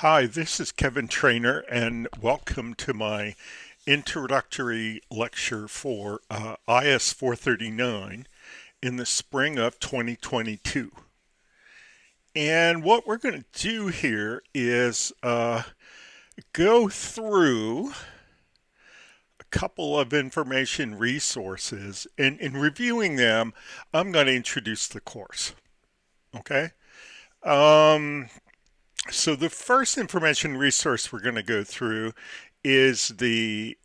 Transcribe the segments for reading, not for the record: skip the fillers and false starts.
Hi, this is Kevin Trainer, and welcome to my introductory lecture for IS439 in the spring of 2022. And what we're going to do here is go through a couple of information resources, and in reviewing them, I'm going to introduce the course. Okay? So the first information resource we're going to go through is the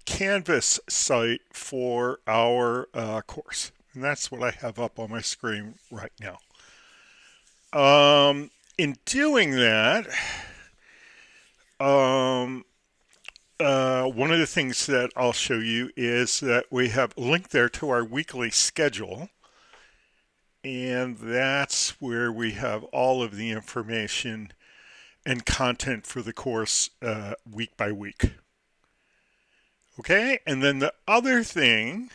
Canvas site for our course. And that's what I have up on my screen right now. In doing that, one of the things that I'll show you is that we have a link there to our weekly schedule. And that's where we have all of the information and content for the course week by week. Okay, and then the other thing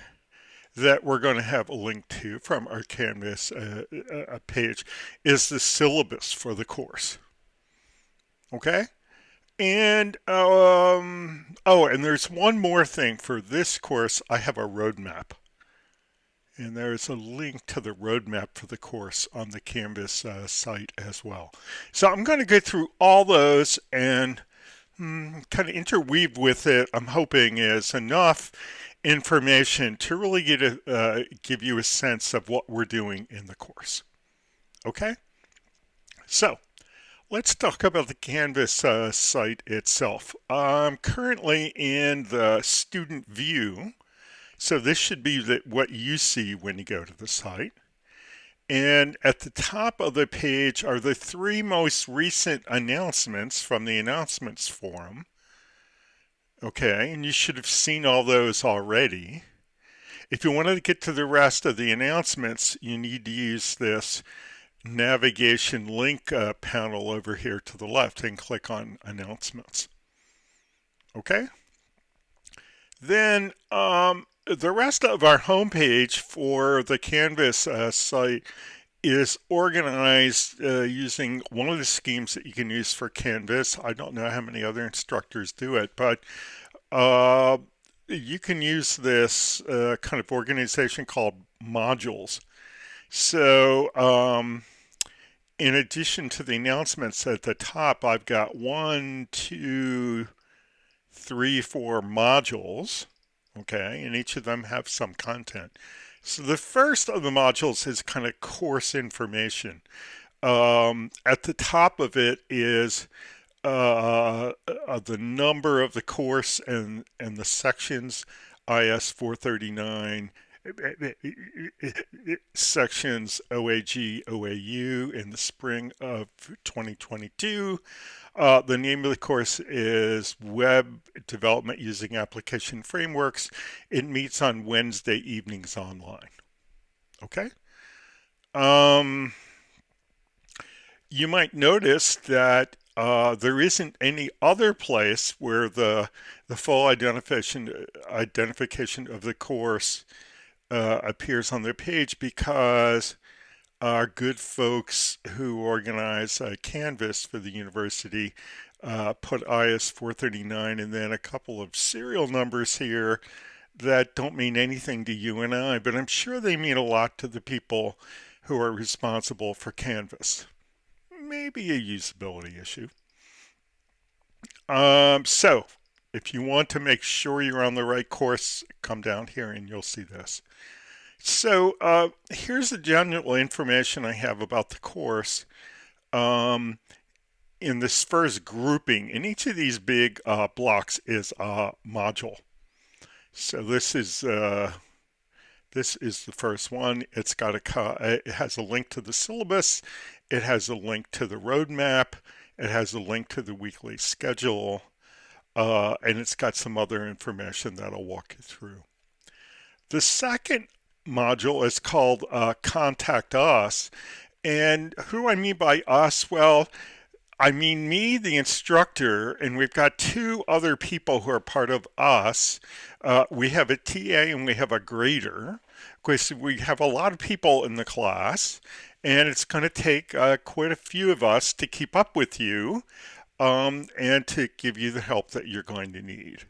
that we're going to have a link to from our Canvas page is the syllabus for the course. Okay, and and there's one more thing for this course. I have a roadmap. And there's a link to the roadmap for the course on the Canvas site as well. So I'm going to go through all those and kind of interweave with it. I'm hoping is enough information to really give you a sense of what we're doing in the course. Okay? So let's talk about the Canvas site itself. I'm currently in the student view. So this should be what you see when you go to the site. And at the top of the page are the three most recent announcements from the announcements forum. Okay, and you should have seen all those already. If you want to get to the rest of the announcements, you need to use this navigation link panel over here to the left and click on announcements. Okay? Then the rest of our homepage for the Canvas site is organized using one of the schemes that you can use for Canvas. I don't know how many other instructors do it, but you can use this kind of organization called modules. So in addition to the announcements at the top, I've got 1, 2, 3, 4 modules. Okay, and each of them have some content. So the first of the modules is kind of course information. At the top of it is the number of the course and the sections, IS439, sections OAG, OAU in the spring of 2022. The name of the course is Web Development Using Application Frameworks. It meets on Wednesday evenings online. Okay? You might notice that there isn't any other place where the full identification of the course appears on their page, because our good folks who organize Canvas for the university put IS439 and then a couple of serial numbers here that don't mean anything to you and I, but I'm sure they mean a lot to the people who are responsible for Canvas. Maybe a usability issue. So if you want to make sure you're on the right course, come down here and you'll see this. So here's the general information I have about the course in this first grouping. And each of these big blocks is a module. So this is the first one. It has a link to the syllabus. It has a link to the roadmap. It has a link to the weekly schedule. And it's got some other information that I'll walk you through. The second module is called Contact Us. And who do I mean by us? Well, I mean me, the instructor, and we've got two other people who are part of us. We have a TA and we have a grader. Of course, we have a lot of people in the class, and it's going to take quite a few of us to keep up with you and to give you the help that you're going to need.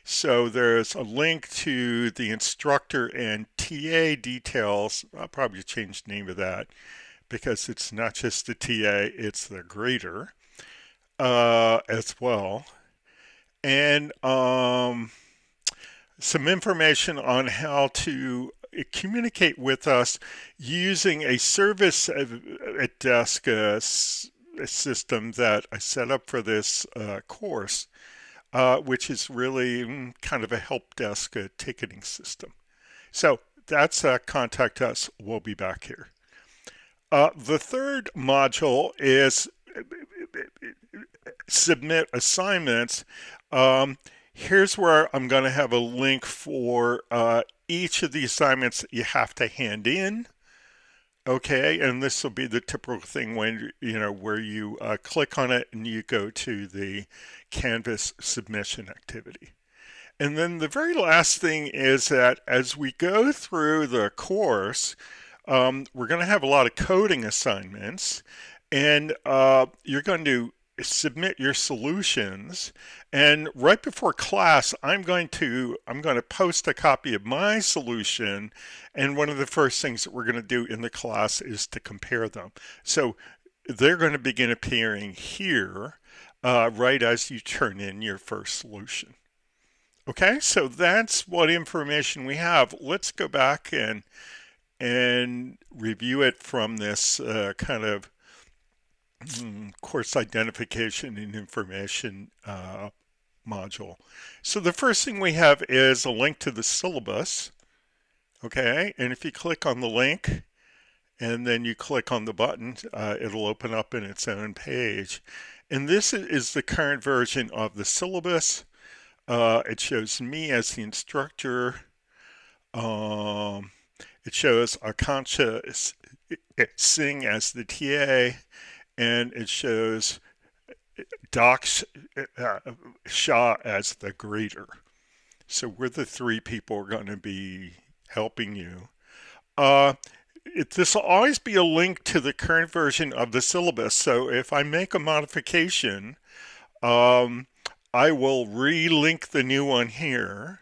So there's a link to the instructor and TA details. I'll probably change the name of that because it's not just the TA, it's the grader as well. And some information on how to communicate with us using a service at desk system that I set up for this course, which is really kind of a help desk ticketing system. So that's contact us. We'll be back here. The third module is submit assignments. Here's where I'm going to have a link for each of the assignments that you have to hand in. Okay, and this will be the typical thing when where you click on it and you go to the Canvas submission activity. And then the very last thing is that as we go through the course, we're going to have a lot of coding assignments, and you're going to submit your solutions. And right before class, I'm going to post a copy of my solution, and one of the first things that we're going to do in the class is to compare them. So they're going to begin appearing here right as you turn in your first solution. Okay, so that's what information we have. Let's go back and review it from this kind of course identification and information module. So the first thing we have is a link to the syllabus. Okay, and if you click on the link and then you click on the button, it'll open up in its own page. And this is the current version of the syllabus. It shows me as the instructor. It shows Akansha Singh as the TA, and it shows Doc Shah as the grader. So we're the three people who are going to be helping you. This will always be a link to the current version of the syllabus. So if I make a modification, I will re-link the new one here.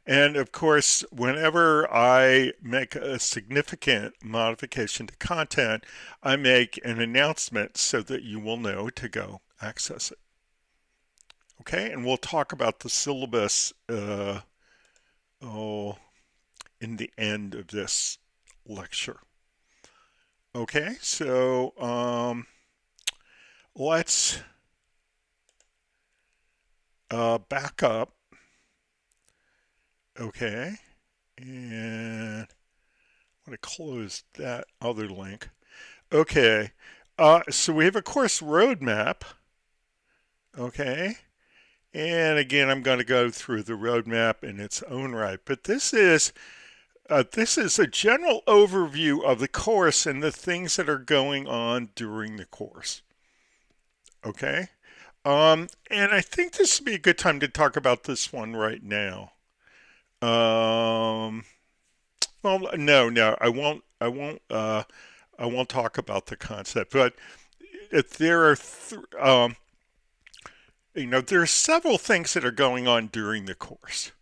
And of course, whenever I make a significant modification to content, I make an announcement so that you will know to go access it. Okay, and we'll talk about the syllabus in the end of this lecture. Okay, so let's back up. Okay, and I'm going to close that other link. Okay, so we have a course roadmap. Okay, and again, I'm going to go through the roadmap in its own right, but this is a general overview of the course and the things that are going on during the course. Okay, and I think this would be a good time to talk about this one right now. Well, no, I won't talk about the concept, but there are, there are several things that are going on during the course.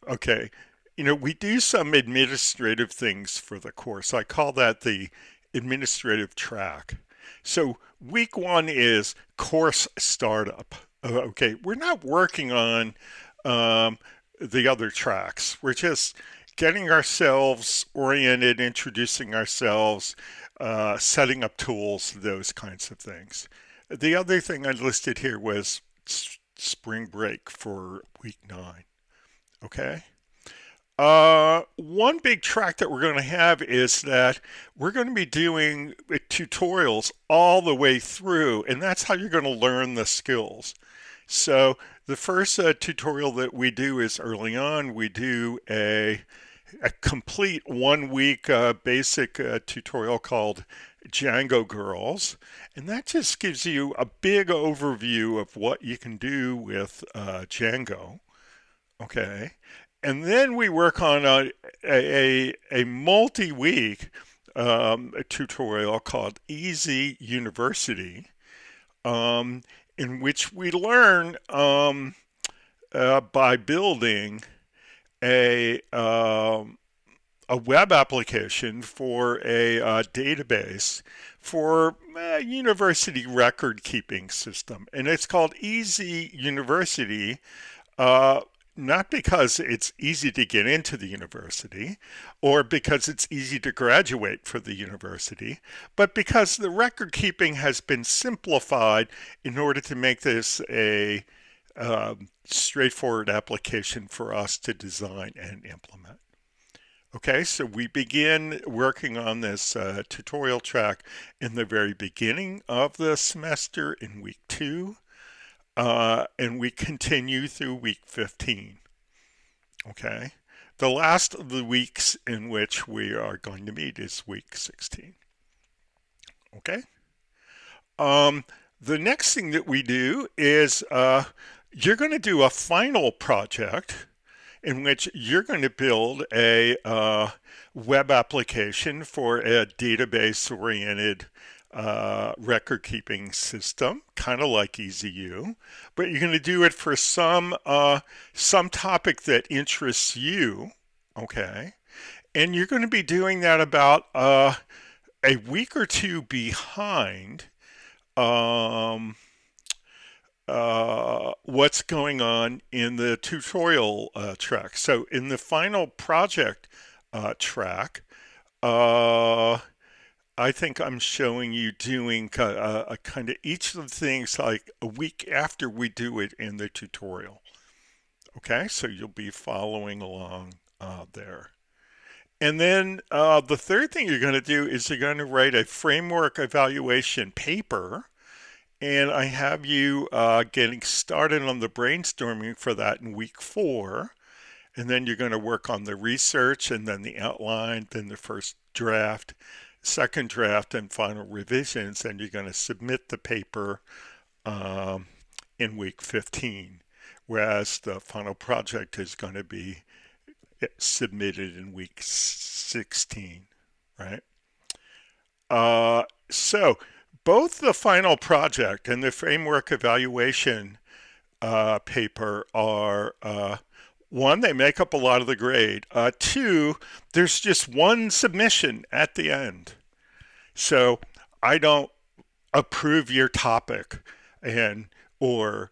Okay, we do some administrative things for the course. I call that the administrative track. So week one is course startup. Okay, we're not working on the other tracks. We're just getting ourselves oriented, introducing ourselves, setting up tools, those kinds of things. The other thing I listed here was spring break for week 9. Okay. One big track that we're going to have is that we're going to be doing tutorials all the way through, and that's how you're going to learn the skills. So the first tutorial that we do is early on. We do a complete 1 week basic tutorial called Django Girls, and that just gives you a big overview of what you can do with Django. Okay, and then we work on a multi-week a tutorial called Easy University, um, in which we learn by building a um, a web application for a database for a university record keeping system. And it's called Easy University, uh, not because it's easy to get into the university or because it's easy to graduate for the university, but because the record keeping has been simplified in order to make this a straightforward application for us to design and implement. Okay, so we begin working on this tutorial track in the very beginning of the semester in week 2, and we continue through week 15. Okay, the last of the weeks in which we are going to meet is week 16. Okay, um, the next thing that we do is you're going to do a final project in which you're going to build a web application for a database-oriented record-keeping system, kind of like EasyU, but you're going to do it for some topic that interests you, okay? And you're going to be doing that about a week or two behind um, what's going on in the tutorial track. So in the final project track, uh, I think I'm showing you doing a kind of each of the things like a week after we do it in the tutorial. Okay, so you'll be following along there. And then the third thing you're going to do is you're going to write a framework evaluation paper, and I have you getting started on the brainstorming for that in week 4. And then you're going to work on the research and then the outline, then the first draft, second draft, and final revisions. And you're going to submit the paper in week 15, whereas the final project is going to be submitted in week 16, right? So both the final project and the framework evaluation paper are one, they make up a lot of the grade. Two, there's just one submission at the end. So I don't approve your topic and or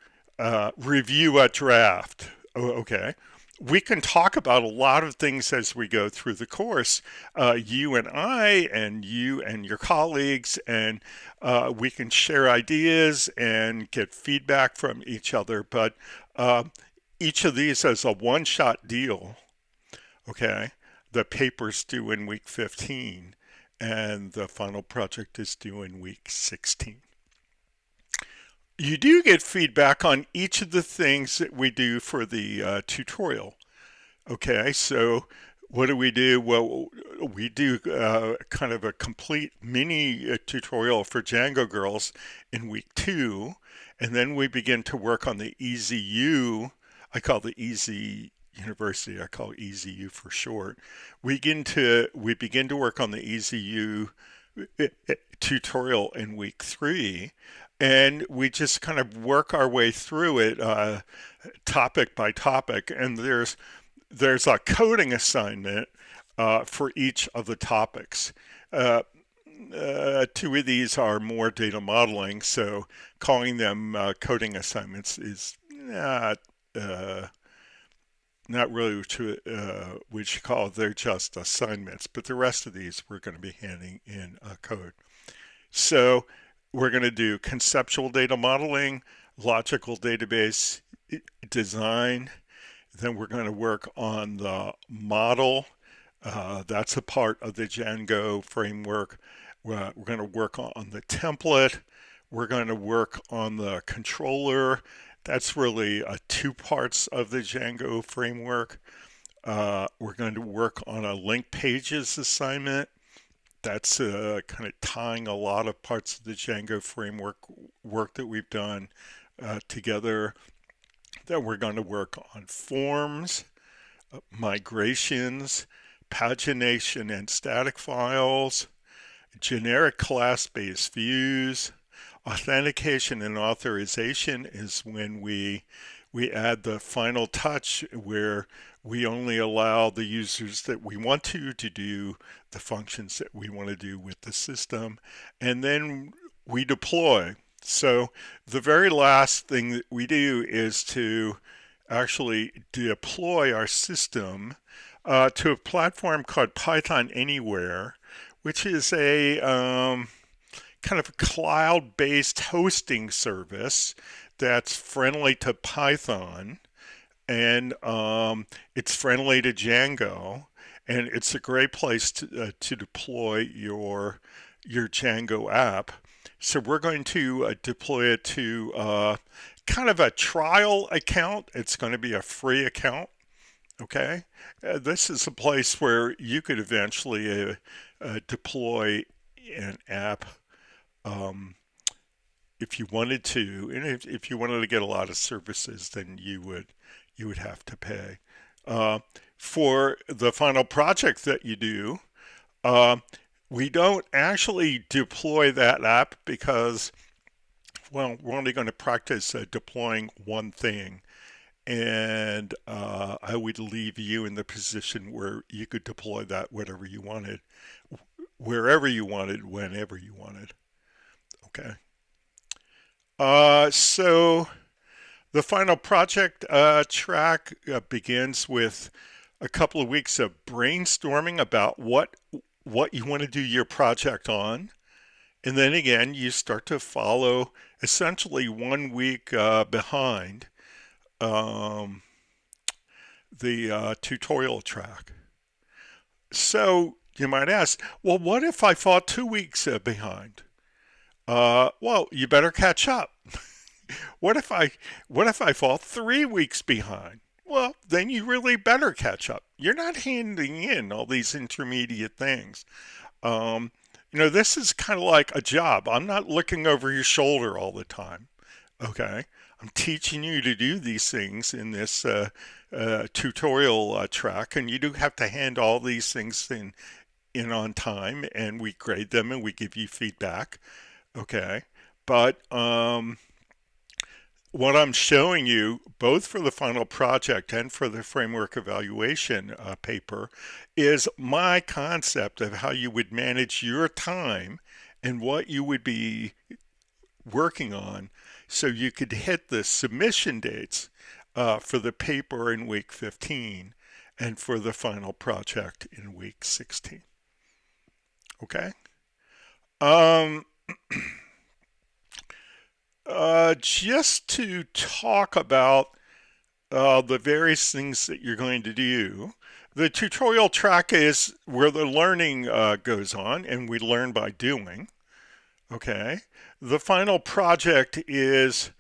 review a draft. Okay. We can talk about a lot of things as we go through the course, you and I, and you and your colleagues, and we can share ideas and get feedback from each other. But each of these is a one-shot deal. Okay, the paper's due in week 15, and the final project is due in week 16. You do get feedback on each of the things that we do for the tutorial. Okay, so what do we do? Well, we do kind of a complete mini tutorial for Django girls in week 2, and then we begin to work on the EasyU. I call the Easy University, I call EasyU for short. We begin to work on the EasyU tutorial in week 3, and we just kind of work our way through it topic by topic, and there's a coding assignment for each of the topics. Two of these are more data modeling, so calling them coding assignments is not really what you call, they're just assignments, but the rest of these we're going to be handing in code. So we're going to do conceptual data modeling, logical database design, then we're going to work on the model. That's a part of the Django framework. We're going to work on the template. We're going to work on the controller. That's really two parts of the Django framework. We're going to work on a link pages assignment. That's kind of tying a lot of parts of the Django framework work that we've done together. Then we're going to work on forms, migrations, pagination and static files, generic class-based views. Authentication and authorization is when we add the final touch where we only allow the users that we want to do the functions that we want to do with the system, and then we deploy. So the very last thing that we do is to actually deploy our system to a platform called Python Anywhere, which is a kind of a cloud-based hosting service that's friendly to Python, and it's friendly to Django, and it's a great place to deploy your Django app. So we're going to deploy it to kind of a trial account. It's going to be a free account. Okay, this is a place where you could eventually deploy an app if you wanted to, and if you wanted to get a lot of services, then you would have to pay. For the final project that you do, we don't actually deploy that app because, well, we're only going to practice deploying one thing. And I would leave you in the position where you could deploy that whatever you wanted, wherever you wanted, whenever you wanted. Okay. So the final project track begins with a couple of weeks of brainstorming about what you want to do your project on. And then again, you start to follow essentially 1 week behind the tutorial track. So you might ask, well, what if I fall 2 weeks behind? Well, you better catch up. What if I fall 3 weeks behind? Well, then you really better catch up. You're not handing in all these intermediate things. This is kind of like a job. I'm not looking over your shoulder all the time. Okay, I'm teaching you to do these things in this tutorial track, and you do have to hand all these things in on time, and we grade them and we give you feedback. Okay, but what I'm showing you, both for the final project and for the framework evaluation paper, is my concept of how you would manage your time and what you would be working on so you could hit the submission dates for the paper in week 15 and for the final project in week 16. Okay? Just to talk about the various things that you're going to do. The tutorial track is where the learning goes on, and we learn by doing. Okay. The final project is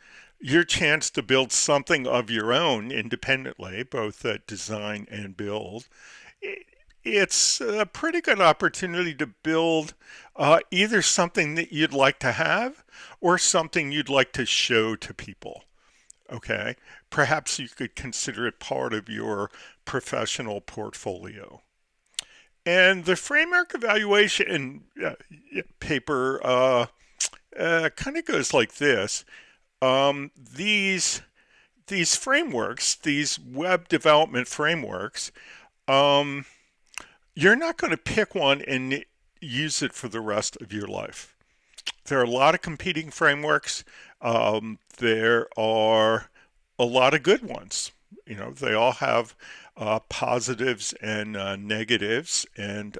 your chance to build something of your own independently, both design and build. It's a pretty good opportunity to build either something that you'd like to have or something you'd like to show to people. Okay, perhaps you could consider it part of your professional portfolio. And the framework evaluation paper kind of goes like this. These frameworks, these web development frameworks, you're not going to pick one and use it for the rest of your life. There are a lot of competing frameworks. There are a lot of good ones. They all have positives and negatives. And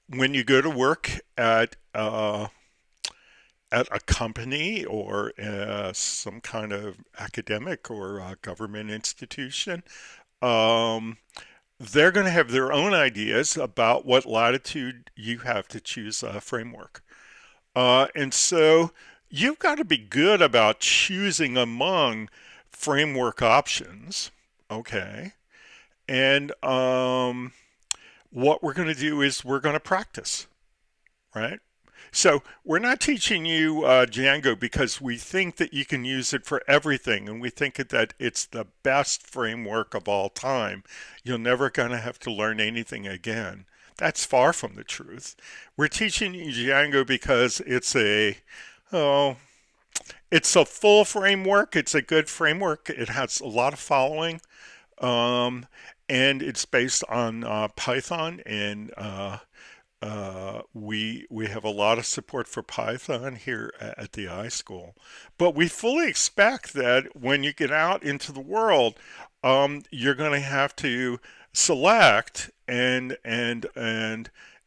when you go to work at a company or some kind of academic or government institution, they're going to have their own ideas about what latitude you have to choose a framework. And so you've got to be good about choosing among framework options. Okay. And what we're going to do is we're going to practice, right? So we're not teaching you Django because we think that you can use it for everything, and we think that it's the best framework of all time. You're never going to have to learn anything again. That's far from the truth. We're teaching you Django because oh, it's a full framework. It's a good framework. It has a lot of following, um, and it's based on Python and we have a lot of support for Python here at the iSchool, but we fully expect that when you get out into the world, you're going to have to select and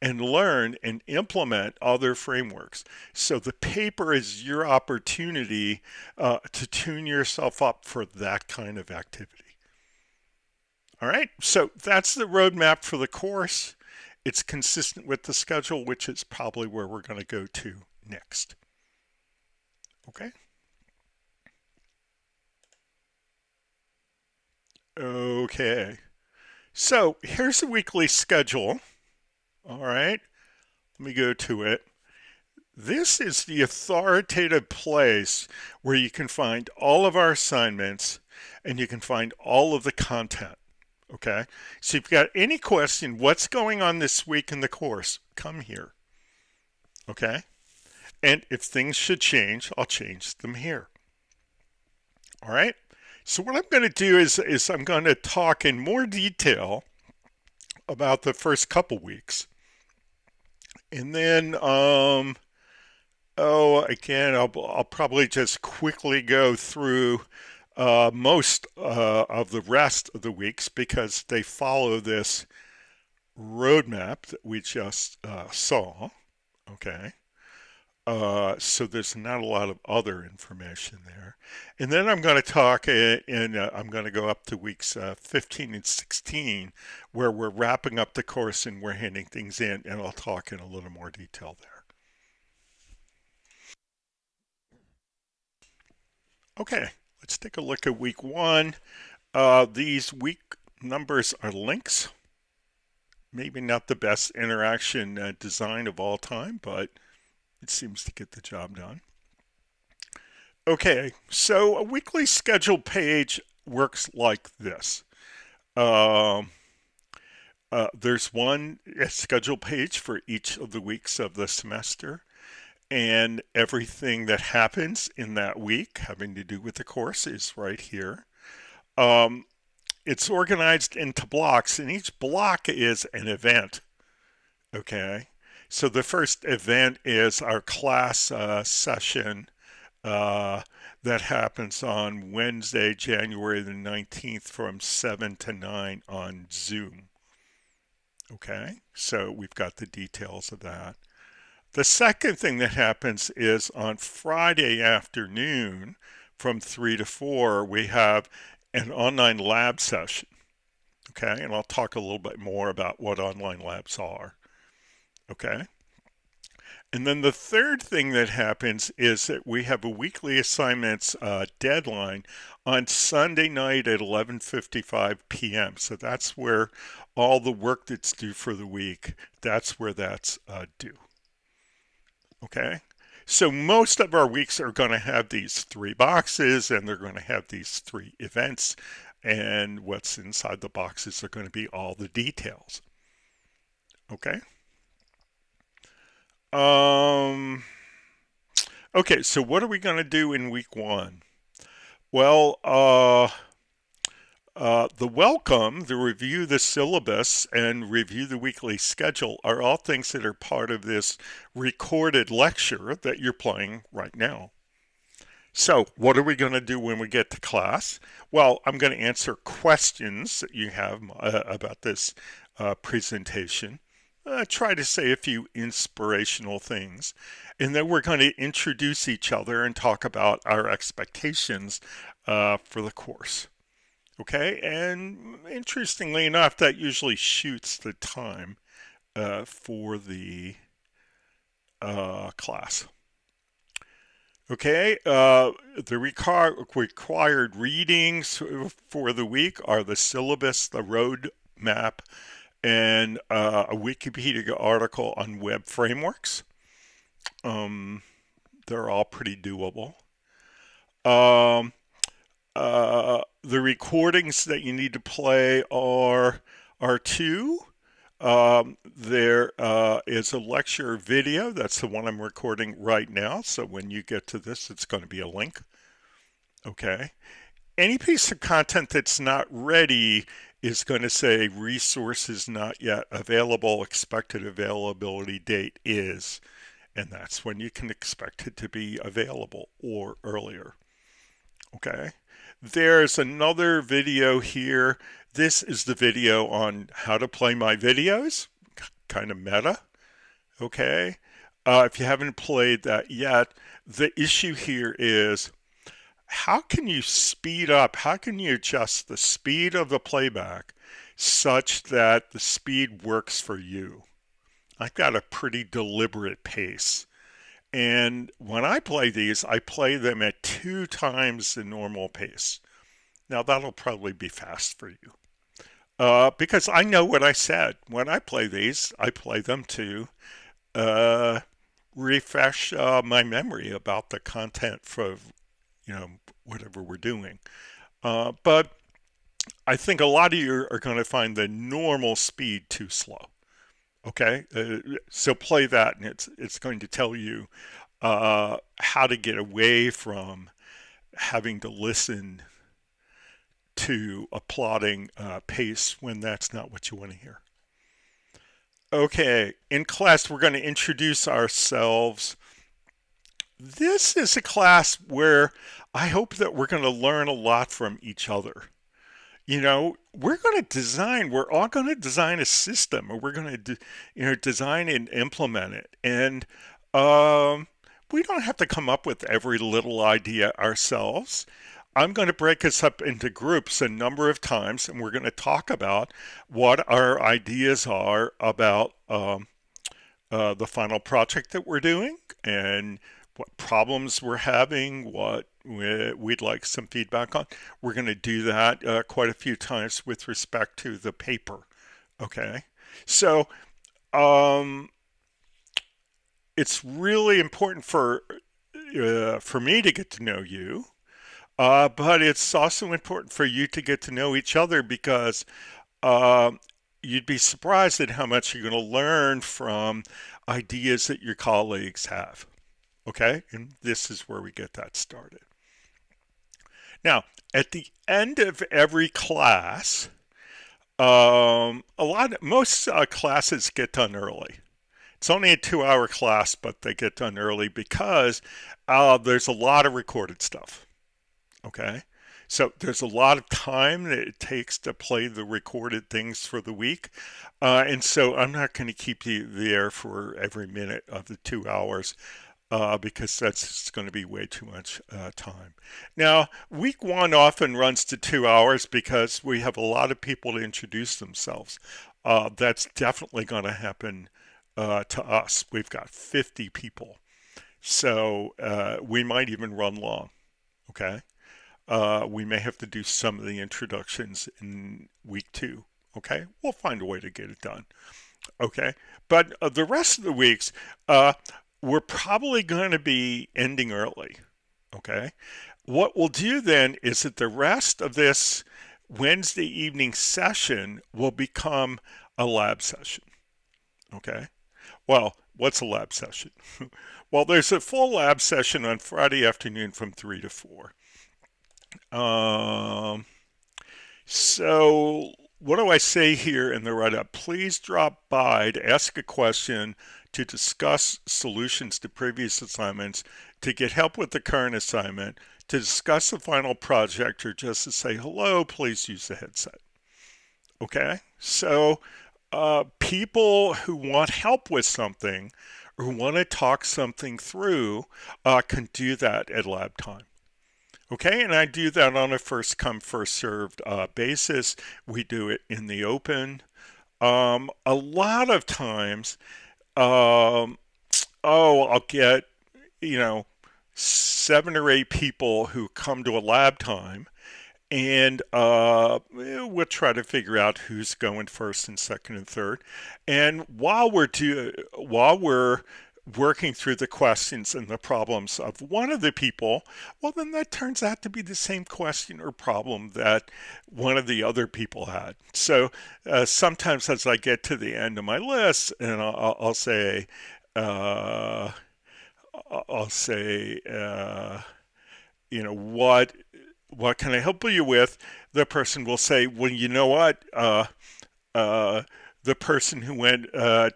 learn and implement other frameworks. So the paper is your opportunity to tune yourself up for that kind of activity. All right, so that's the roadmap for the course. It's consistent with the schedule, which is probably where we're going to go to next. Okay. Okay. So here's the weekly schedule. All right. Let me go to it. This is the authoritative place where you can find all of our assignments and you can find all of the content. Okay. So if you've got any question, what's going on this week in the course, come here. Okay. And if things should change, I'll change them here. All right. So what I'm going to do is I'm going to talk in more detail about the first couple weeks. And then, again, I'll probably just quickly go through most of the rest of the weeks because they follow this roadmap that we just saw. Okay. So there's not a lot of other information there. And then I'm going to talk, and I'm going to go up to weeks 15 and 16, where we're wrapping up the course and we're handing things in, and I'll talk in a little more detail there. Okay, let's take a look at week 1. These week numbers are links. Maybe not the best interaction design of all time, but it seems to get the job done. Okay, so a weekly schedule page works like this. There's one schedule page for each of the weeks of the semester, and everything that happens in that week having to do with the course is right here. It's organized into blocks, and each block is an event. Okay, so the first event is our class session that happens on Wednesday, January the 19th from 7 to 9 on Zoom. Okay, so we've got the details of that. The second thing that happens is on Friday afternoon from 3 to 4, we have an online lab session. Okay, and I'll talk a little bit more about what online labs are. Okay. And then the third thing that happens is that we have a weekly assignments deadline on Sunday night at 11:55 p.m. So that's where all the work that's due for the week, that's where that's due. Okay. So most of our weeks are going to have these 3 boxes and they're going to have these 3 events. And what's inside the boxes are going to be all the details. Okay. Okay, so what are we going to do in week 1? Well, the welcome, the review the syllabus, and review the weekly schedule are all things that are part of this recorded lecture that you're playing right now. So what are we going to do when we get to class? Well, I'm going to answer questions that you have about this presentation. Try to say a few inspirational things. And then we're going to introduce each other and talk about our expectations for the course. Okay, and interestingly enough, that usually shoots the time for the class. Okay, the required readings for the week are the syllabus, the road map, and a Wikipedia article on web frameworks. They're all pretty doable. Um, the recordings that you need to play are two. There is a lecture video. That's the one I'm recording right now. So when you get to this, it's going to be a link. Okay. Any piece of content that's not ready is going to say resources not yet available, expected availability date is, and that's when you can expect it to be available or earlier. Okay. There's another video here. This is the video on how to play my videos, kind of meta. Okay. If you haven't played that yet, the issue here is how can you speed up? How can you adjust the speed of the playback such that the speed works for you? I've got a pretty deliberate pace. And when I play these, I play them at 2 times the normal pace. Now, that'll probably be fast for you. Because I know what I said. When I play these, I play them to uh, refresh my memory about the content for, whatever we're doing. But I think a lot of you are going to find the normal speed too slow. Okay, so play that, and it's going to tell you how to get away from having to listen to a plodding pace when that's not what you want to hear. Okay, in class, we're going to introduce ourselves. This is a class where I hope that we're going to learn a lot from each other. We're all going to design a system, or we're going to, design and implement it. And we don't have to come up with every little idea ourselves. I'm going to break us up into groups a number of times, and we're going to talk about what our ideas are about the final project that we're doing and what problems we're having, what we'd like some feedback on. We're going to do that quite a few times with respect to the paper. Okay, so it's really important for me to get to know you, but it's also important for you to get to know each other because you'd be surprised at how much you're going to learn from ideas that your colleagues have. Okay, and this is where we get that started. Now, at the end of every class, most classes get done early. It's only a 2-hour class, but they get done early because there's a lot of recorded stuff. Okay, so there's a lot of time that it takes to play the recorded things for the week, and so I'm not going to keep you there for every minute of the 2 hours. Because that's going to be way too much time. Now, week 1 often runs to 2 hours because we have a lot of people to introduce themselves. That's definitely going to happen to us. We've got 50 people. So we might even run long, okay? We may have to do some of the introductions in week 2, okay? We'll find a way to get it done, okay? But the rest of the weeks, we're probably going to be ending early, okay? What we'll do then is that the rest of this Wednesday evening session will become a lab session, okay? Well, what's a lab session? Well, there's a full lab session on Friday afternoon from 3 to 4. So what do I say here in the write-up? Please drop by to ask a question, to discuss solutions to previous assignments, to get help with the current assignment, to discuss the final project, or just to say hello, please use the headset. Okay? So people who want help with something or who want to talk something through can do that at lab time. Okay, and I do that on a first come, first served basis. We do it in the open. A lot of times, I'll get, 7 or 8 people who come to a lab time, and we'll try to figure out who's going first and second and third. And while we're working through the questions and the problems of one of the people, well, then that turns out to be the same question or problem that one of the other people had. So sometimes as I get to the end of my list, and uh, I'll say, you know, what can I help you with? The person will say, well, you know what? Uh, the person who went,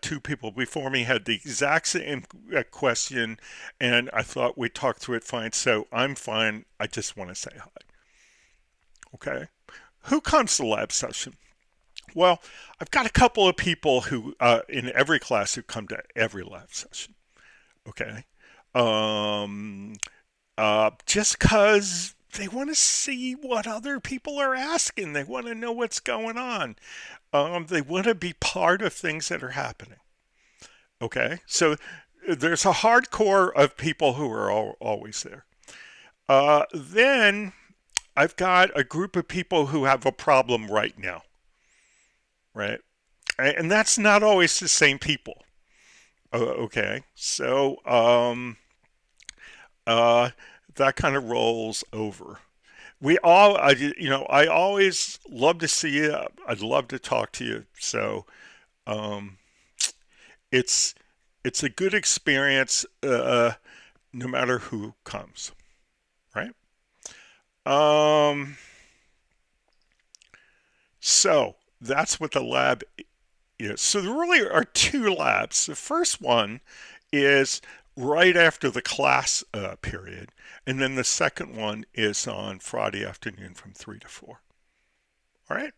two people before me had the exact same question, and I thought we talked through it fine, so I'm fine. I just want to say hi. Okay. Who comes to lab session? Well, I've got a couple of people who, in every class, who come to every lab session. Okay. Um, just because they want to see what other people are asking. They want to know what's going on. They want to be part of things that are happening. Okay, so there's a hardcore of people who are always there. Then I've got a group of people who have a problem right now, right? And that's not always the same people. Okay, so uh, that kind of rolls over. I always love to see you. I'd love to talk to you. So um, it's it's a good experience, no matter who comes, right? Um, so that's what the lab is. So there really are two labs. The first one is right after the class period, and then the second one is on Friday afternoon from 3 to 4. All right.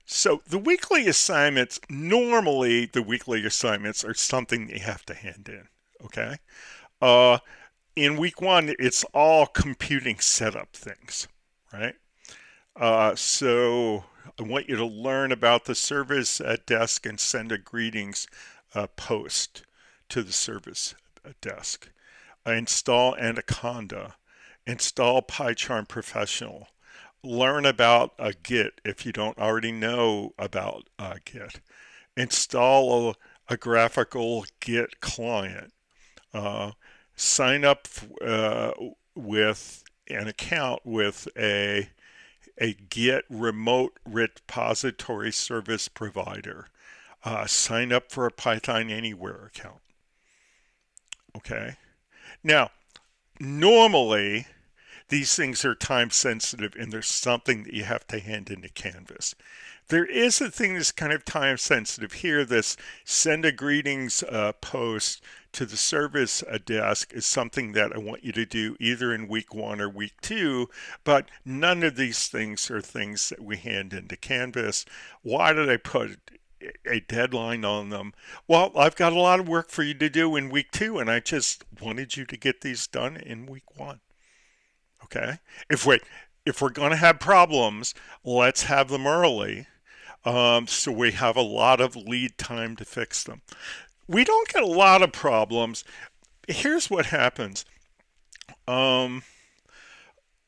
So the weekly assignments, normally the weekly assignments are something you have to hand in. Okay. Uh, in week one, it's all computing setup things, right? So I want you to learn about the service at desk and send a greetings post to the service desk. Install Anaconda. Install PyCharm Professional. Learn about a Git if you don't already know about Git. Install a graphical Git client. Uh, Sign up with an account with a Git remote repository service provider. Sign up for a Python Anywhere account. Okay. Now, normally these things are time sensitive and there's something that you have to hand into Canvas. There is a thing that's kind of time sensitive here. This send a greetings post to the service desk is something that I want you to do either in week one or week two, but none of these things are things that we hand into Canvas. Why did I put a deadline on them? Well, I've got a lot of work for you to do in week two, and I just wanted you to get these done in week one. Okay? If we're going to have problems, let's have them early, so we have a lot of lead time to fix them. We don't get a lot of problems. Here's what happens. Um,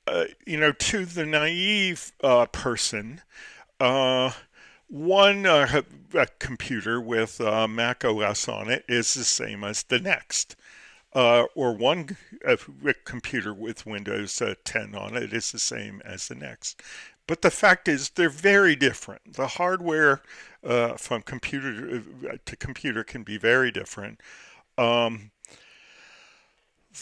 to the naive person, uh, one a computer with Mac OS on it is the same as the next. Or one a computer with Windows 10 on it is the same as the next. But the fact is, they're very different. The hardware from computer to computer can be very different. Um,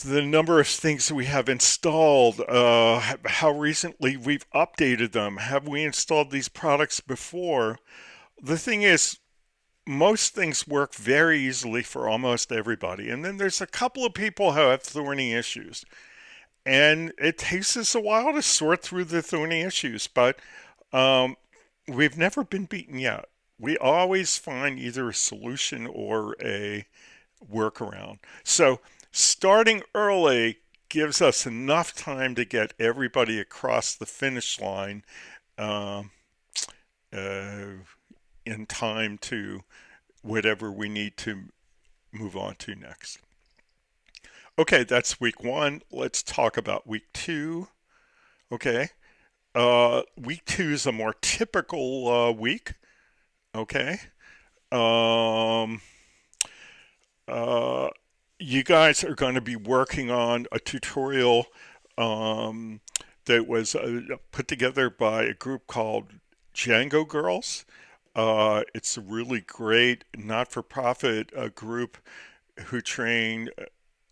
the number of things that we have installed, how recently we've updated them, have we installed these products before? The thing is, most things work very easily for almost everybody. And then there's a couple of people who have thorny issues. And it takes us a while to sort through the thorny issues, but um, we've never been beaten yet. We always find either a solution or a workaround. So starting early gives us enough time to get everybody across the finish line um, uh, in time to whatever we need to move on to next. Okay, that's week one. Let's talk about week two. Okay, week two is a more typical week. Okay, um, uh, you guys are going to be working on a tutorial um, that was put together by a group called Django Girls. It's a really great not-for-profit group who train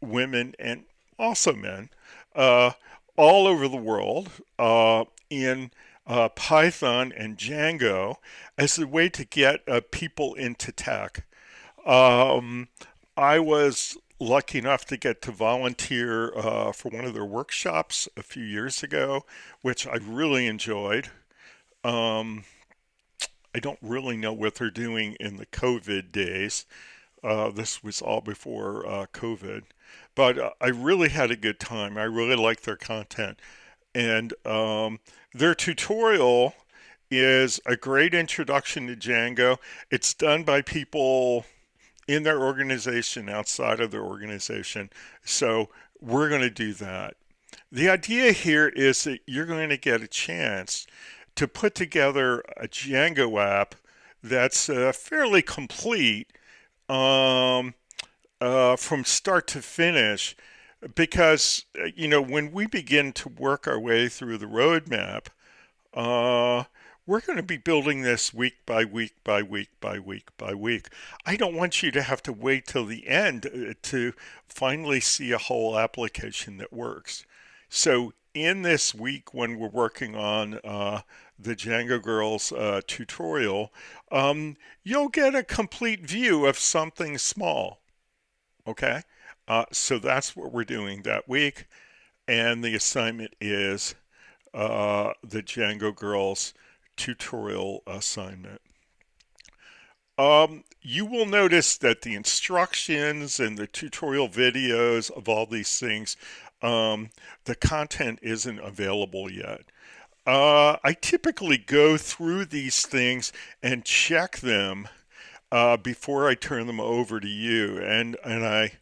women and also men uh, all over the world in Python and Django as a way to get people into tech. Um, I was lucky enough to get to volunteer for one of their workshops a few years ago, which I really enjoyed. Um, I don't really know what they're doing in the COVID days. This was all before COVID, but I really had a good time. I really liked their content, and their tutorial is a great introduction to Django. It's done by people in their organization, outside of their organization. So we're going to do that. The idea here is that you're going to get a chance to put together a Django app that's fairly complete um, from start to finish. Because, when we begin to work our way through the roadmap, uh, we're going to be building this week by week by week by week by week. I don't want you to have to wait till the end to finally see a whole application that works. So in this week when we're working on the Django Girls tutorial, you'll get a complete view of something small. Okay? So that's what we're doing that week. And the assignment is the Django Girls tutorial assignment. You will notice that the instructions and the tutorial videos of all these things, the content isn't available yet. I typically go through these things and check them before I turn them over to you, and I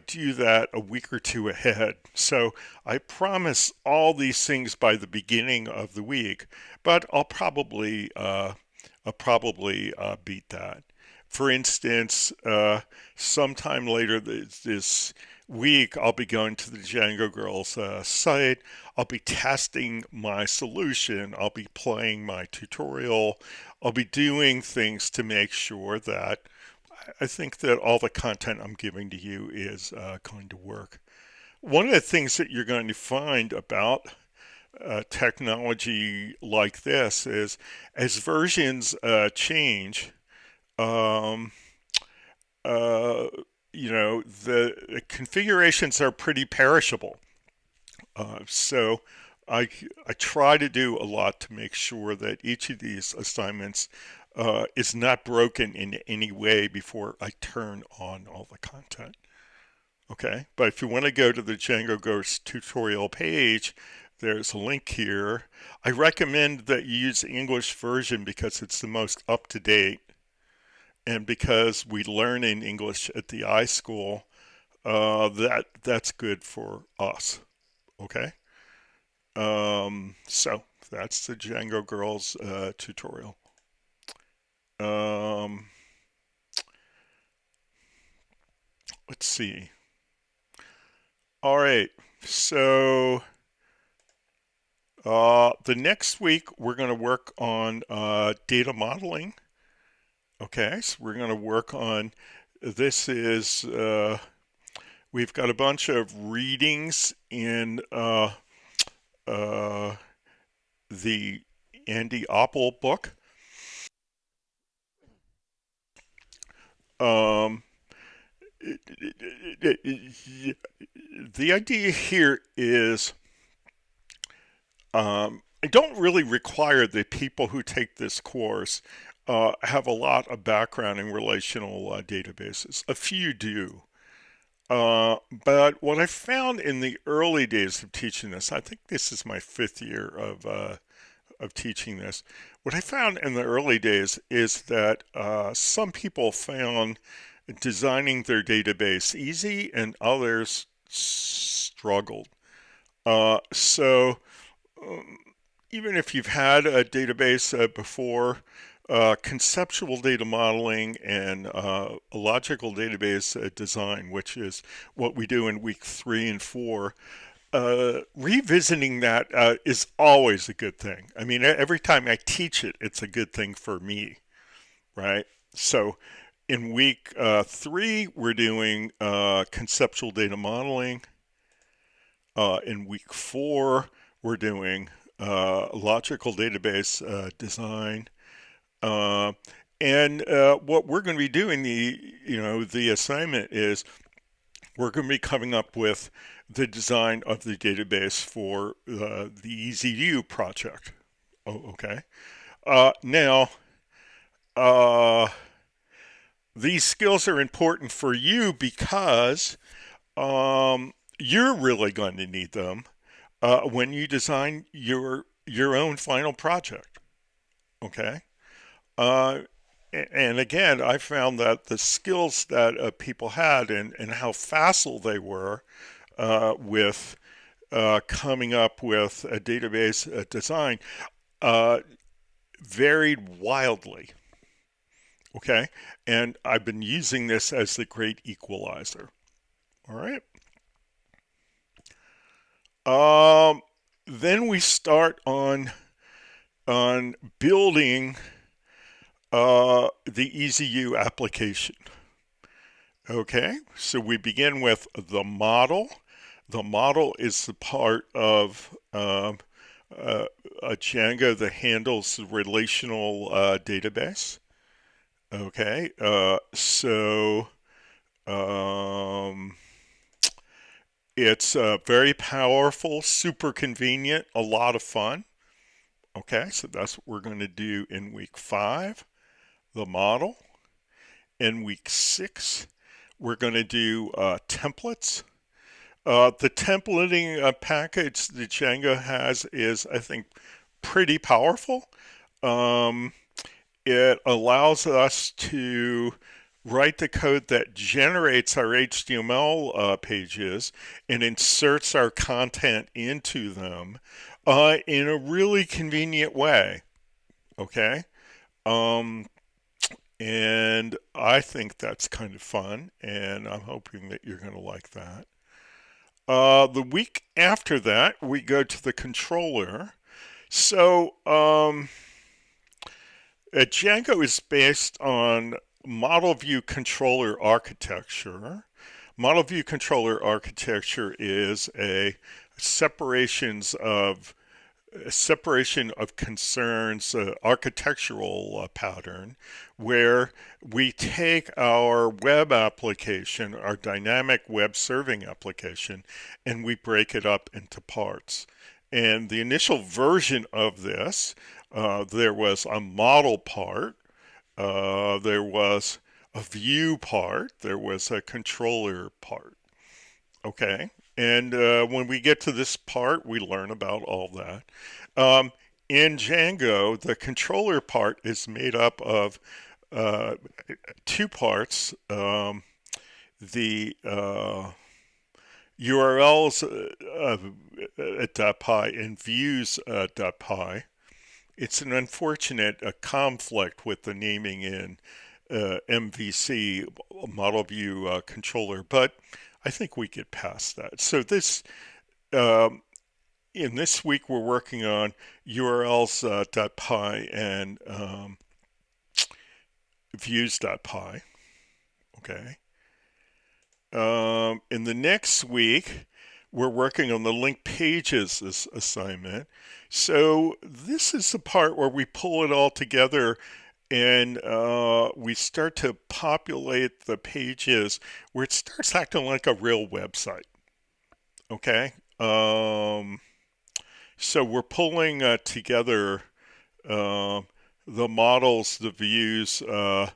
do that a week or two ahead. So I promise all these things by the beginning of the week, but I'll probably beat that. For instance, sometime later this week, I'll be going to the Django Girls site. I'll be testing my solution. I'll be playing my tutorial. I'll be doing things to make sure that I think that all the content I'm giving to you is going to work. One of the things that you're going to find about technology like this is as versions change, um, uh, the configurations are pretty perishable. So I try to do a lot to make sure that each of these assignments is not broken in any way before I turn on all the content. Okay, but if you want to go to the Django Ghost tutorial page, there's a link here. I recommend that you use the English version because it's the most up to date, and because we learn in English at the iSchool, that's good for us. Okay, so that's the Django Girls tutorial. Um, let's see. All right, so the next week we're going to work on data modeling. Okay, so we're going to work on this is we've got a bunch of readings in uh, the Andy Oppel book. Um, the idea here is I don't really require the people who take this course have a lot of background in relational databases. A few do. But what I found in the early days of teaching this, I think this is my 5th year of teaching this. What I found in the early days is that some people found designing their database easy and others struggled. So even if you've had a database before, conceptual data modeling and logical database design, which is what we do in week 3 and 4. Revisiting that is always a good thing. I mean, every time I teach it, it's a good thing for me, right? So in week 3, we're doing conceptual data modeling. In week 4, we're doing logical database design. Uh, and what we're going to be doing, the assignment is we're going to be coming up with the design of the database for the EZU project. Oh, okay. Now, uh, these skills are important for you because you're really going to need them when you design your own final project. Okay. Uh, and again, I found that the skills that people had and how facile they were with coming up with a database design uh, varied wildly. Okay, and I've been using this as the great equalizer. All right. Um, then we start on building the EZU application. Okay, so we begin with the model. The model is the part of a Django that handles the relational database. Okay, so um, it's very powerful, super convenient, a lot of fun. Okay, so that's what we're going to do in week 5, the model. In week 6, we're going to do templates. The templating package that Django has is, I think, pretty powerful. Um, it allows us to write the code that generates our HTML pages and inserts our content into them in a really convenient way. Okay? Um, and I think that's kind of fun, and I'm hoping that you're going to like that. The week after that, we go to the controller. So, Django is based on model view controller architecture. Model view controller architecture is a separations of separation of concerns architectural pattern where we take our web application, our dynamic web serving application, and we break it up into parts. And the initial version of this, there was a model part, there was a view part, there was a controller part. Okay. And when we get to this part, we learn about all that. Um, in Django, the controller part is made up of uh, 2 parts. The URLs at .py and views .py. It's an unfortunate conflict with the naming in MVC, Model View Controller, but I think we get past that. So um, in this week, we're working on URLs.py and views.py. Okay. In the next week, we're working on the link pages assignment. So this is the part where we pull it all together and we start to populate the pages where it starts acting like a real website. Okay. So we're pulling together uh, the models, the views, the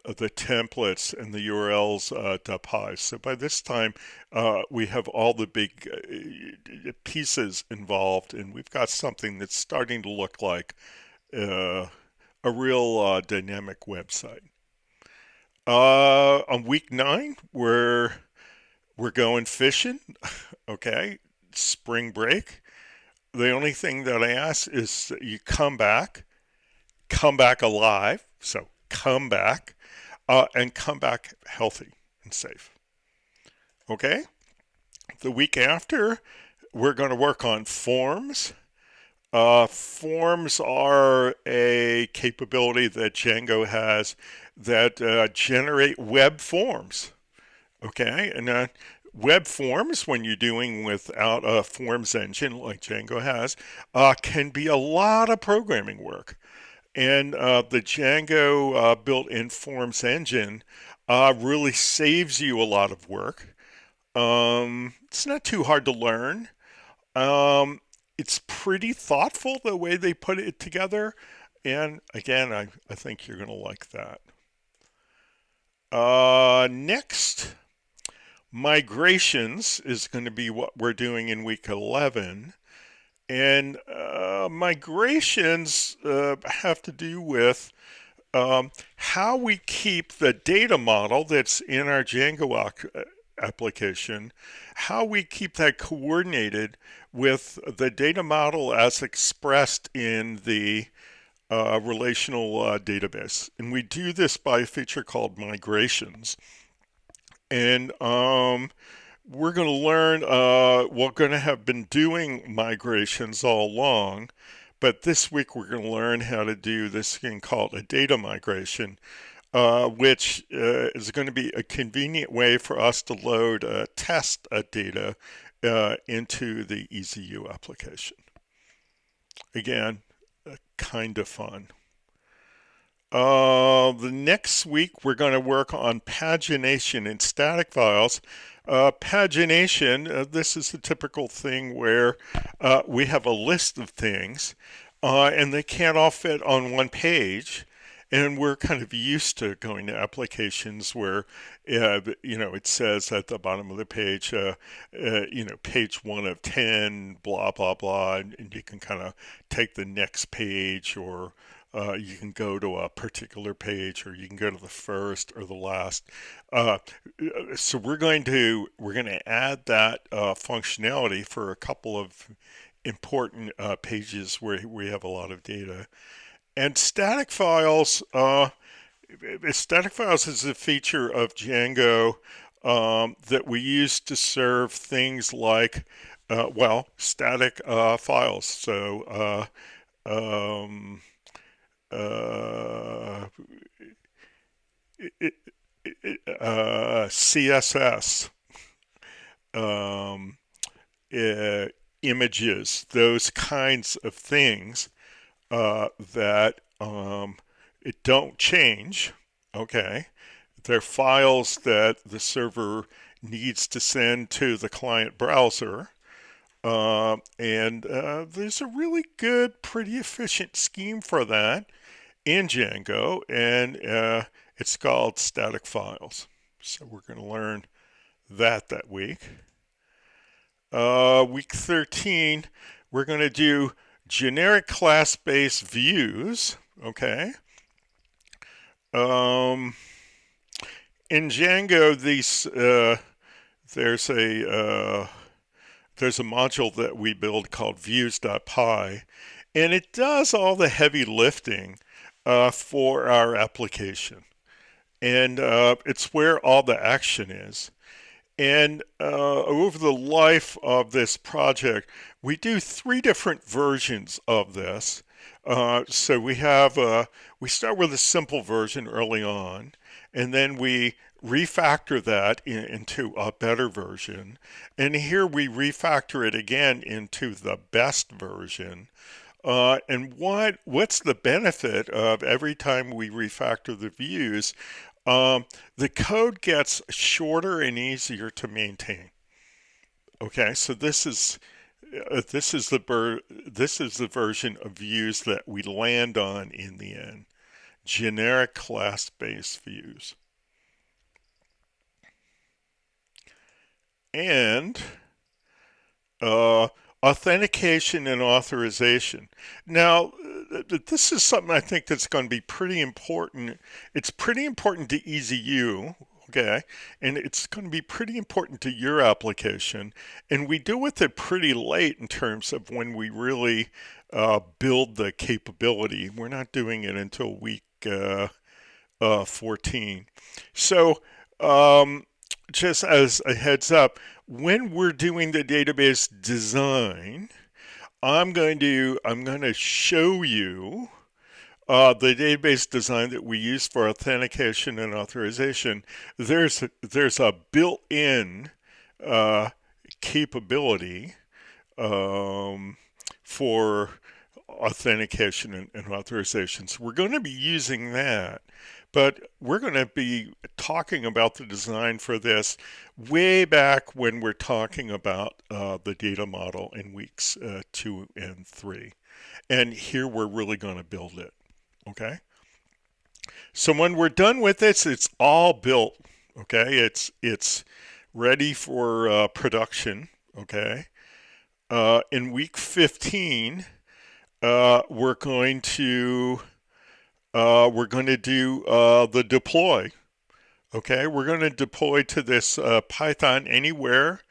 templates, and the URLs .py. So by this time, we have all the big pieces involved, and we've got something that's starting to look like uh, a real dynamic website. On week 9, we're going fishing. Okay, spring break. The only thing that I ask is that you come back, come back alive, so come back, and come back healthy and safe. Okay? The week after, we're going to work on forms. Forms are a capability that Django has that generate web forms. Okay, and web forms, when you're doing without a forms engine like Django has, can be a lot of programming work. And the Django built-in forms engine really saves you a lot of work. It's not too hard to learn. It's pretty thoughtful the way they put it together. And again, I think you're going to like that. Next, migrations is going to be what we're doing in week 11. And migrations have to do with how we keep the data model that's in our Django application, how we keep that coordinated with the data model as expressed in the relational database. And we do this by a feature called migrations. And we're going to learn, we're going to have been doing migrations all along, but this week we're going to learn how to do this thing called a data migration, which is going to be a convenient way for us to load test data into the EZU application. Again, kind of fun. The next week we're going to work on pagination in static files. Pagination, this is the typical thing where we have a list of things and they can't all fit on one page. And we're kind of used to going to applications where, it says at the bottom of the page, page 1 of 10, blah, blah, blah. And you can kind of take the next page, or you can go to a particular page, or you can go to the first or the last. So we're going to add that functionality for a couple of important pages where we have a lot of data. And static files is a feature of Django that we use to serve things like, static files. So CSS, images, those kinds of things that it don't change. Okay, they're files that the server needs to send to the client browser. And there's a really good, pretty efficient scheme for that in Django, and it's called static files. So we're going to learn that week. Week 13, we're going to do generic class-based views. Okay. In Django, there's a module that we build called views.py, and it does all the heavy lifting for our application. And it's where all the action is. And over the life of this project, we do 3 different versions of this. So we start with a simple version early on, and then we refactor that into a better version. And here we refactor it again into the best version. And what's the benefit of every time we refactor the views? The code gets shorter and easier to maintain. Okay, so this is the version of views that we land on in the end. Generic class-based views. And authentication and authorization. Now, this is something I think that's going to be pretty important. It's pretty important to EZU, Okay, and it's going to be pretty important to your application, and we deal with it pretty late in terms of when we really build the capability. We're not doing it until week 14. So, um, just as a heads up, when we're doing the database design, I'm going to show you the database design that we use for authentication and authorization. There's a built-in uh, capability um, for authentication and authorization. So we're going to be using that, but we're going to be talking about the design for this way back when we're talking about the data model in weeks 2 and 3. And here we're really going to build it. Okay. So when we're done with this, it's all built. Okay. It's ready for production. Okay. In week 15, we're going to do the deploy. Okay, we're going to deploy to this Python anywhere.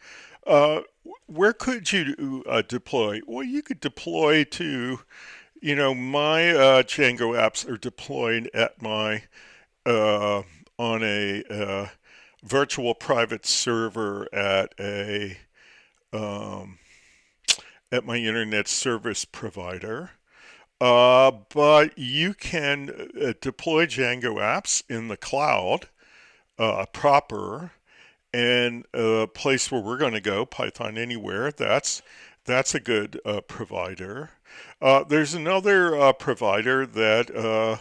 Uh, where could you deploy? Well, you could deploy to, my Django apps are deployed at my on a virtual private server um, at my internet service provider. But you can deploy Django apps in the cloud proper, and a place where we're going to go, Python Anywhere. That's a good provider. There's another provider that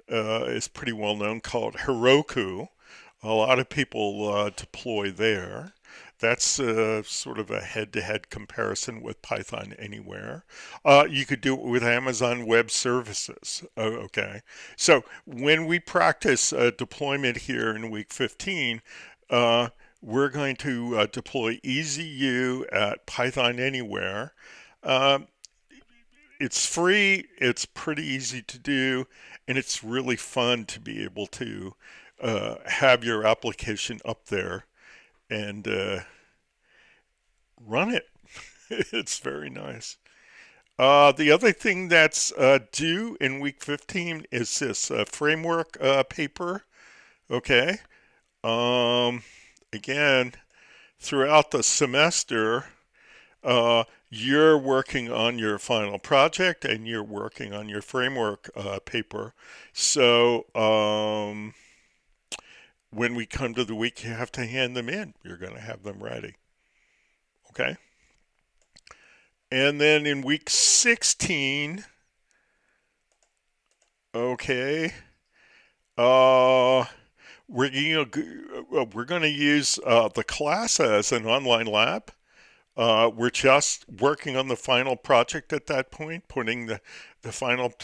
is pretty well known called Heroku. A lot of people deploy there. That's sort of a head-to-head comparison with Python Anywhere. You could do it with Amazon Web Services. Okay. So when we practice deployment here in week 15, uh, we're going to deploy EasyU at Python Anywhere. Um, it's free, it's pretty easy to do, and it's really fun to be able to have your application up there and run it. It's very nice. The other thing that's due in week 15 is this framework paper. Okay. Um, Again, throughout the semester, you're working on your final project and you're working on your framework paper. So when we come to the week, you have to hand them in. You're going to have them ready. Okay. And then in week 16, okay, uh, we're going to use the class as an online lab. We're just working on the final project at that point, putting the final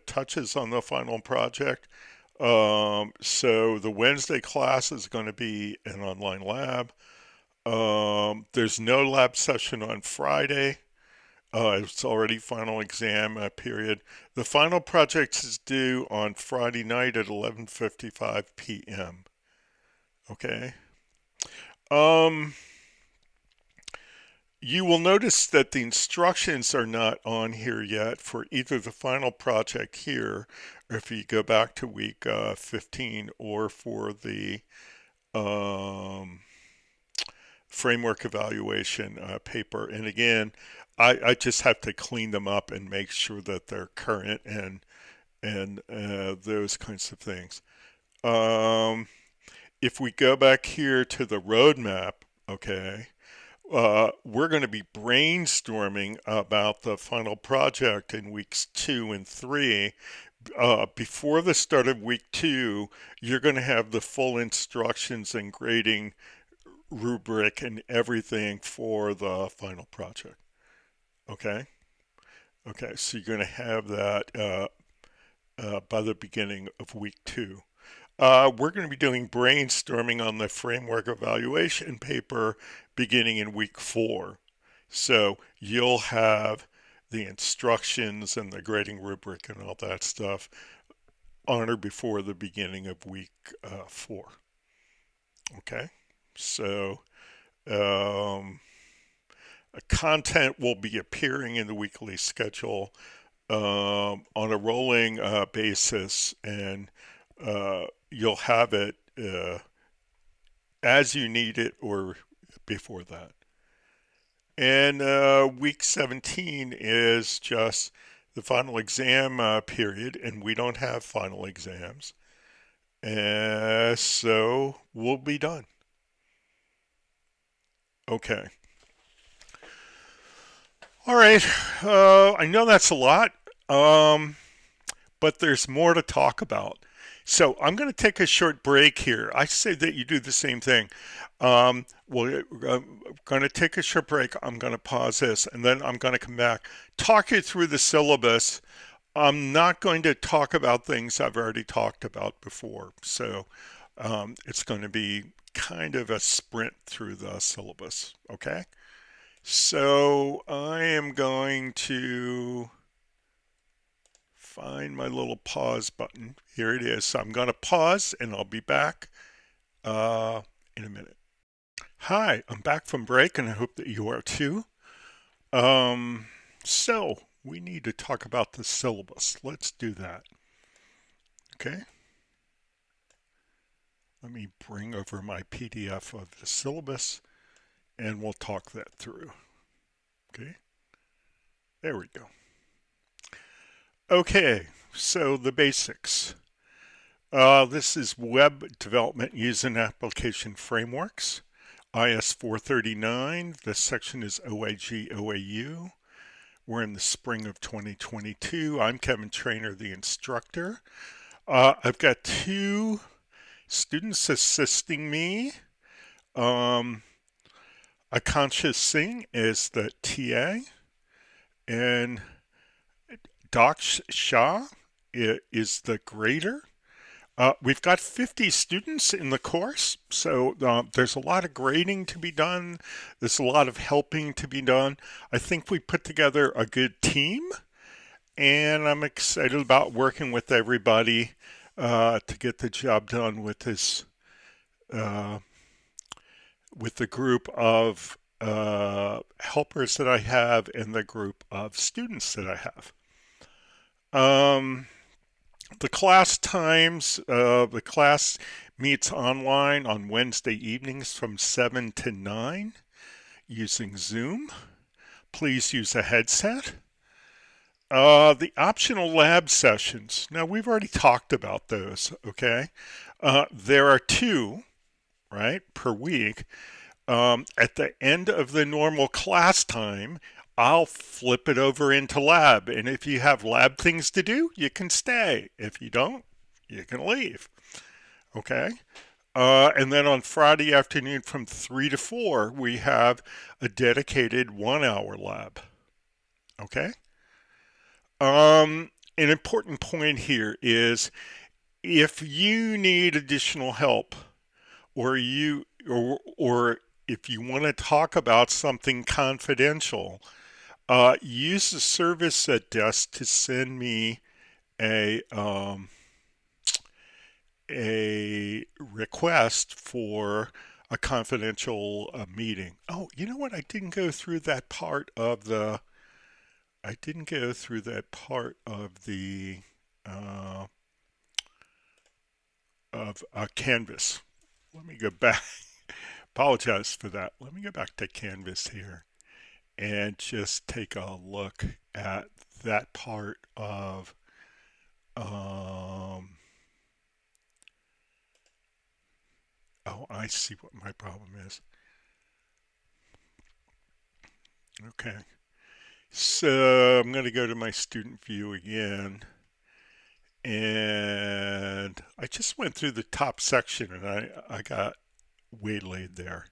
touches on the final project. So the Wednesday class is going to be an online lab. There's no lab session on Friday. It's already final exam period. The final project is due on Friday night at 11:55 p.m. Okay. Um, You will notice that the instructions are not on here yet for either the final project here, or if you go back to week 15, or for the um, framework evaluation paper. And again, I just have to clean them up and make sure that they're current and those kinds of things. Um, if we go back here to the roadmap, okay, we're going to be brainstorming about the final project in weeks 2 and 3. Before the start of week 2, you're going to have the full instructions and grading rubric and everything for the final project. Okay? Okay, so you're going to have that by the beginning of week 2. We're going to be doing brainstorming on the framework evaluation paper beginning in week 4. So you'll have the instructions and the grading rubric and all that stuff on or before the beginning of week 4. Okay, so um, content will be appearing in the weekly schedule on a rolling basis, and you'll have it as you need it or before that. And week 17 is just the final exam period, and we don't have final exams. So we'll be done. Okay. All right. I know that's a lot, but there's more to talk about. So I'm going to take a short break here. I say that you do the same thing. I'm going to take a short break. I'm going to pause this, and then I'm going to come back, talk you through the syllabus. I'm not going to talk about things I've already talked about before. So it's going to be kind of a sprint through the syllabus. Okay. So I am going to find my little pause button. Here it is. So I'm going to pause and I'll be back in a minute. Hi, I'm back from break and I hope that you are too. So we need to talk about the syllabus. Let's do that. Okay. Let me bring over my PDF of the syllabus and we'll talk that through. Okay. There we go. Okay. So the basics. This is web development using application frameworks. IS439. This section is OAG OAU. We're in the spring of 2022. I'm Kevin Trainer, the instructor. I've got two students assisting me. Akansha Singh is the TA, and Daksh Shah is the grader. We've got 50 students in the course, so there's a lot of grading to be done. There's a lot of helping to be done. I think we put together a good team, and I'm excited about working with everybody to get the job done with this, with the group of helpers that I have and the group of students that I have. The class times, the class meets online on Wednesday evenings from 7 to 9 using Zoom. Please use a headset. The optional lab sessions. Now, we've already talked about those, okay? There are two, right, per week. At the end of the normal class time, I'll flip it over into lab. And if you have lab things to do, you can stay. If you don't, you can leave. Okay? And then on Friday afternoon from 3 to 4, we have a dedicated 1 hour lab. Okay? An important point here is if you need additional help or if you want to talk about something confidential, use the service at desk to send me a request for a confidential meeting. Oh, you know what? I didn't go through that part of the. I didn't go through that part of the of Canvas. Let me go back. Apologize for that. Let me go back to Canvas here and just take a look at that part of oh, I see what my problem is. Okay, so I'm going to go to my student view again, and I just went through the top section and I got waylaid there.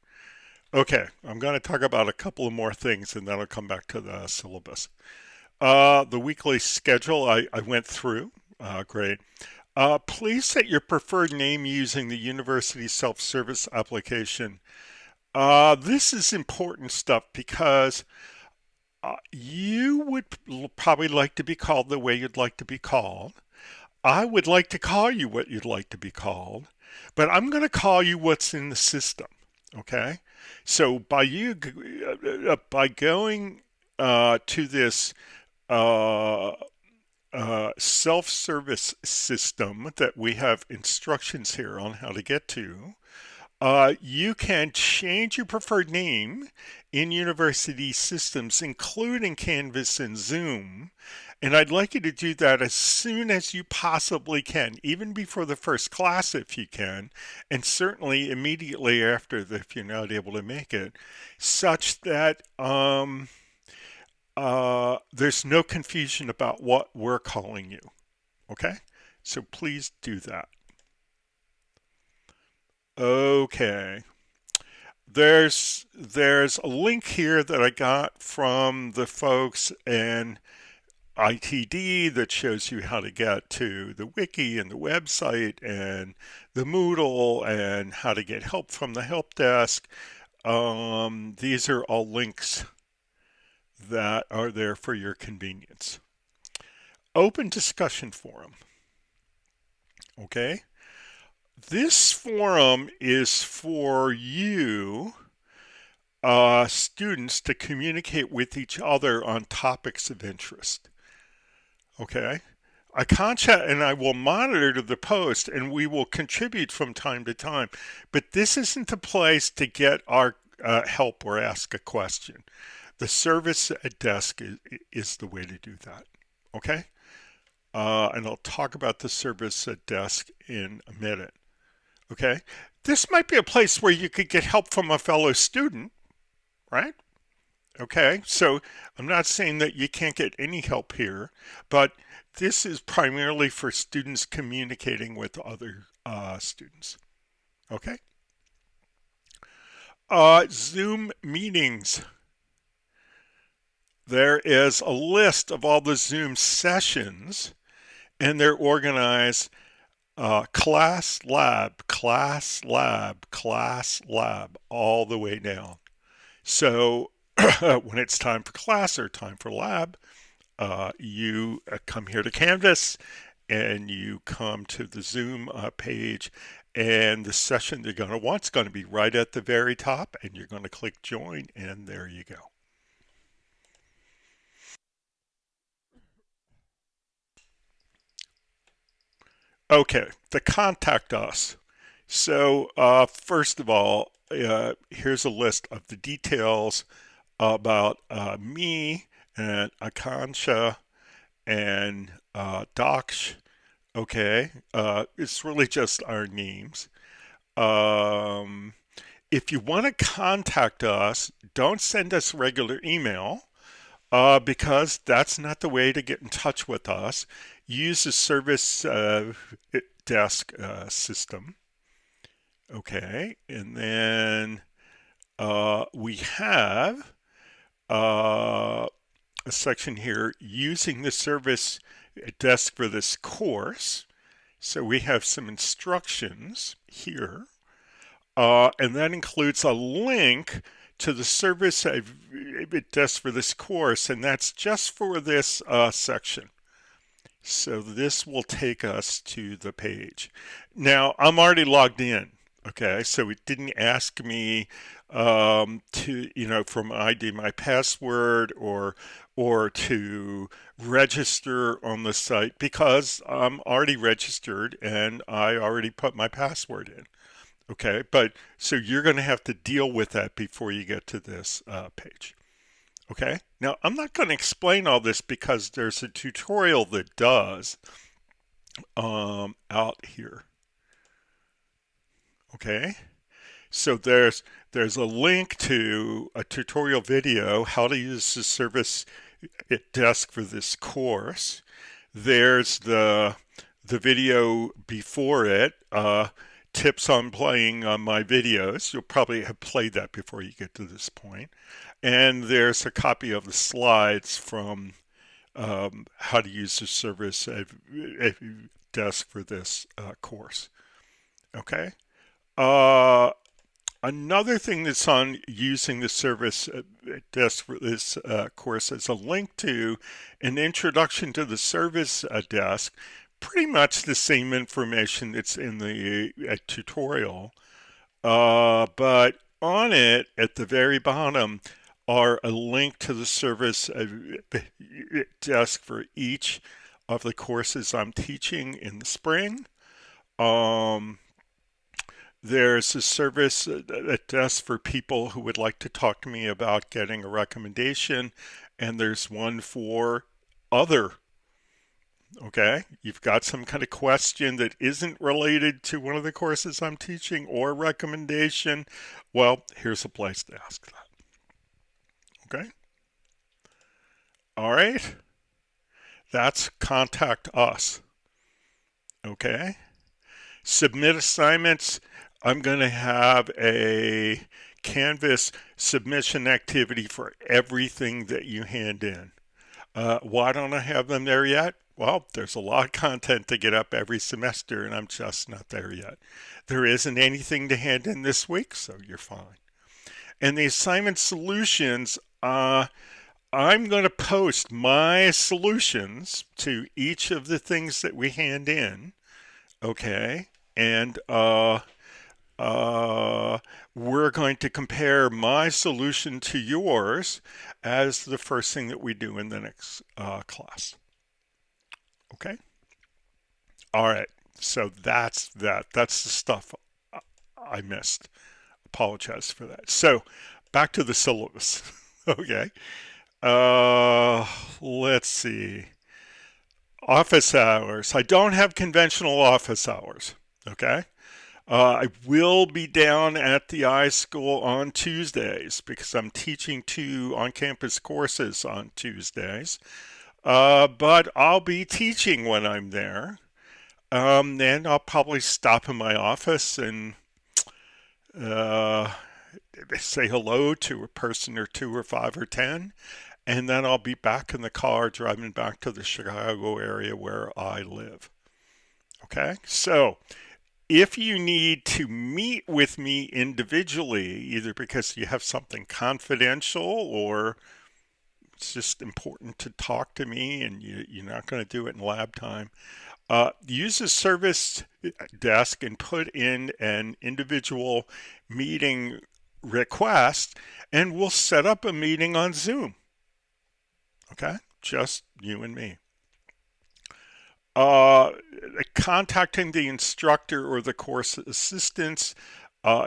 Okay, I'm going to talk about a couple of more things and then I'll come back to the syllabus. The weekly schedule I went through. Great. Please set your preferred name using the university self-service application. This is important stuff because you would probably like to be called the way you'd like to be called. I would like to call you what you'd like to be called. but I'm going to call you what's in the system. Okay. So by going to this uh, self-service system that we have instructions here on how to get to, you can change your preferred name in university systems, including Canvas and Zoom. And I'd like you to do that as soon as you possibly can, even before the first class if you can, and certainly immediately after if you're not able to make it, such that there's no confusion about what we're calling you. Okay? So please do that. Okay. There's a link here that I got from the folks in ITD that shows you how to get to the wiki and the website and the Moodle and how to get help from the help desk. These are all links that are there for your convenience. Open discussion forum. Okay. This forum is for you students to communicate with each other on topics of interest. Okay? I contact and I will monitor the post and we will contribute from time to time. But this isn't the place to get our help or ask a question. The service desk is the way to do that. Okay? And I'll talk about the service desk in a minute. Okay? This might be a place where you could get help from a fellow student, right? Okay, so I'm not saying that you can't get any help here, but this is primarily for students communicating with other students. Okay? Zoom meetings. There is a list of all the Zoom sessions, and they're organized class, lab, class, lab, class, lab, all the way down. So when it's time for class or time for lab, you come here to Canvas and you come to the Zoom page, and the session you're going to want is going to be right at the very top, and you're going to click join, and there you go. Okay, the contact us. So first of all, here's a list of the details about me and Akansha and Daksh. Okay, it's really just our names. Um, if you want to contact us, don't send us regular email because that's not the way to get in touch with us. Use the service desk system. Okay, and then we have a section here using the service desk for this course. So we have some instructions here, and that includes a link to the service desk for this course, and that's just for this section. So this will take us to the page. Now, I'm already logged in. Okay, so it didn't ask me for my ID, my password, or to register on the site because I'm already registered and I already put my password in. Okay, but so you're going to have to deal with that before you get to this page. Okay, now I'm not going to explain all this because there's a tutorial that does out here. Okay, so there's a link to a tutorial video how to use the service desk for this course. There's the video before it, tips on playing my videos. You'll probably have played that before you get to this point. And there's a copy of the slides from how to use the service desk for this course. Okay. Another thing that's on using the service desk for this course is a link to an introduction to the service desk pretty much the same information that's in the tutorial, but on it at the very bottom are a link to the service desk for each of the courses I'm teaching in the spring. Um, there's a service at desk for people who would like to talk to me about getting a recommendation, and there's one for other. Okay, you've got some kind of question that isn't related to one of the courses I'm teaching or recommendation. Well, here's a place to ask that. Okay, all right, that's contact us. Okay, submit assignments. I'm going to have a Canvas submission activity for everything that you hand in. Why don't I have them there yet? Well, there's a lot of content to get up every semester, and I'm just not there yet. There isn't anything to hand in this week, so you're fine. And the assignment solutions, I'm going to post my solutions to each of the things that we hand in, okay? And uh, we're going to compare my solution to yours as the first thing that we do in the next class. Okay? All right. So that's that. That's the stuff I missed. Apologize for that. So back to the syllabus. Okay. Let's see. Office hours. I don't have conventional office hours. Okay. I will be down at the iSchool on Tuesdays because I'm teaching 2 on-campus courses on Tuesdays. But I'll be teaching when I'm there. And I'll probably stop in my office and uh, say hello to a person or 2 or 5 or 10. And then I'll be back in the car driving back to the Chicago area where I live. Okay, so if you need to meet with me individually, either because you have something confidential or it's just important to talk to me and you're not going to do it in lab time, use the service desk and put in an individual meeting request, and we'll set up a meeting on Zoom. Okay, just you and me. Uh, Contacting the instructor or the course assistants,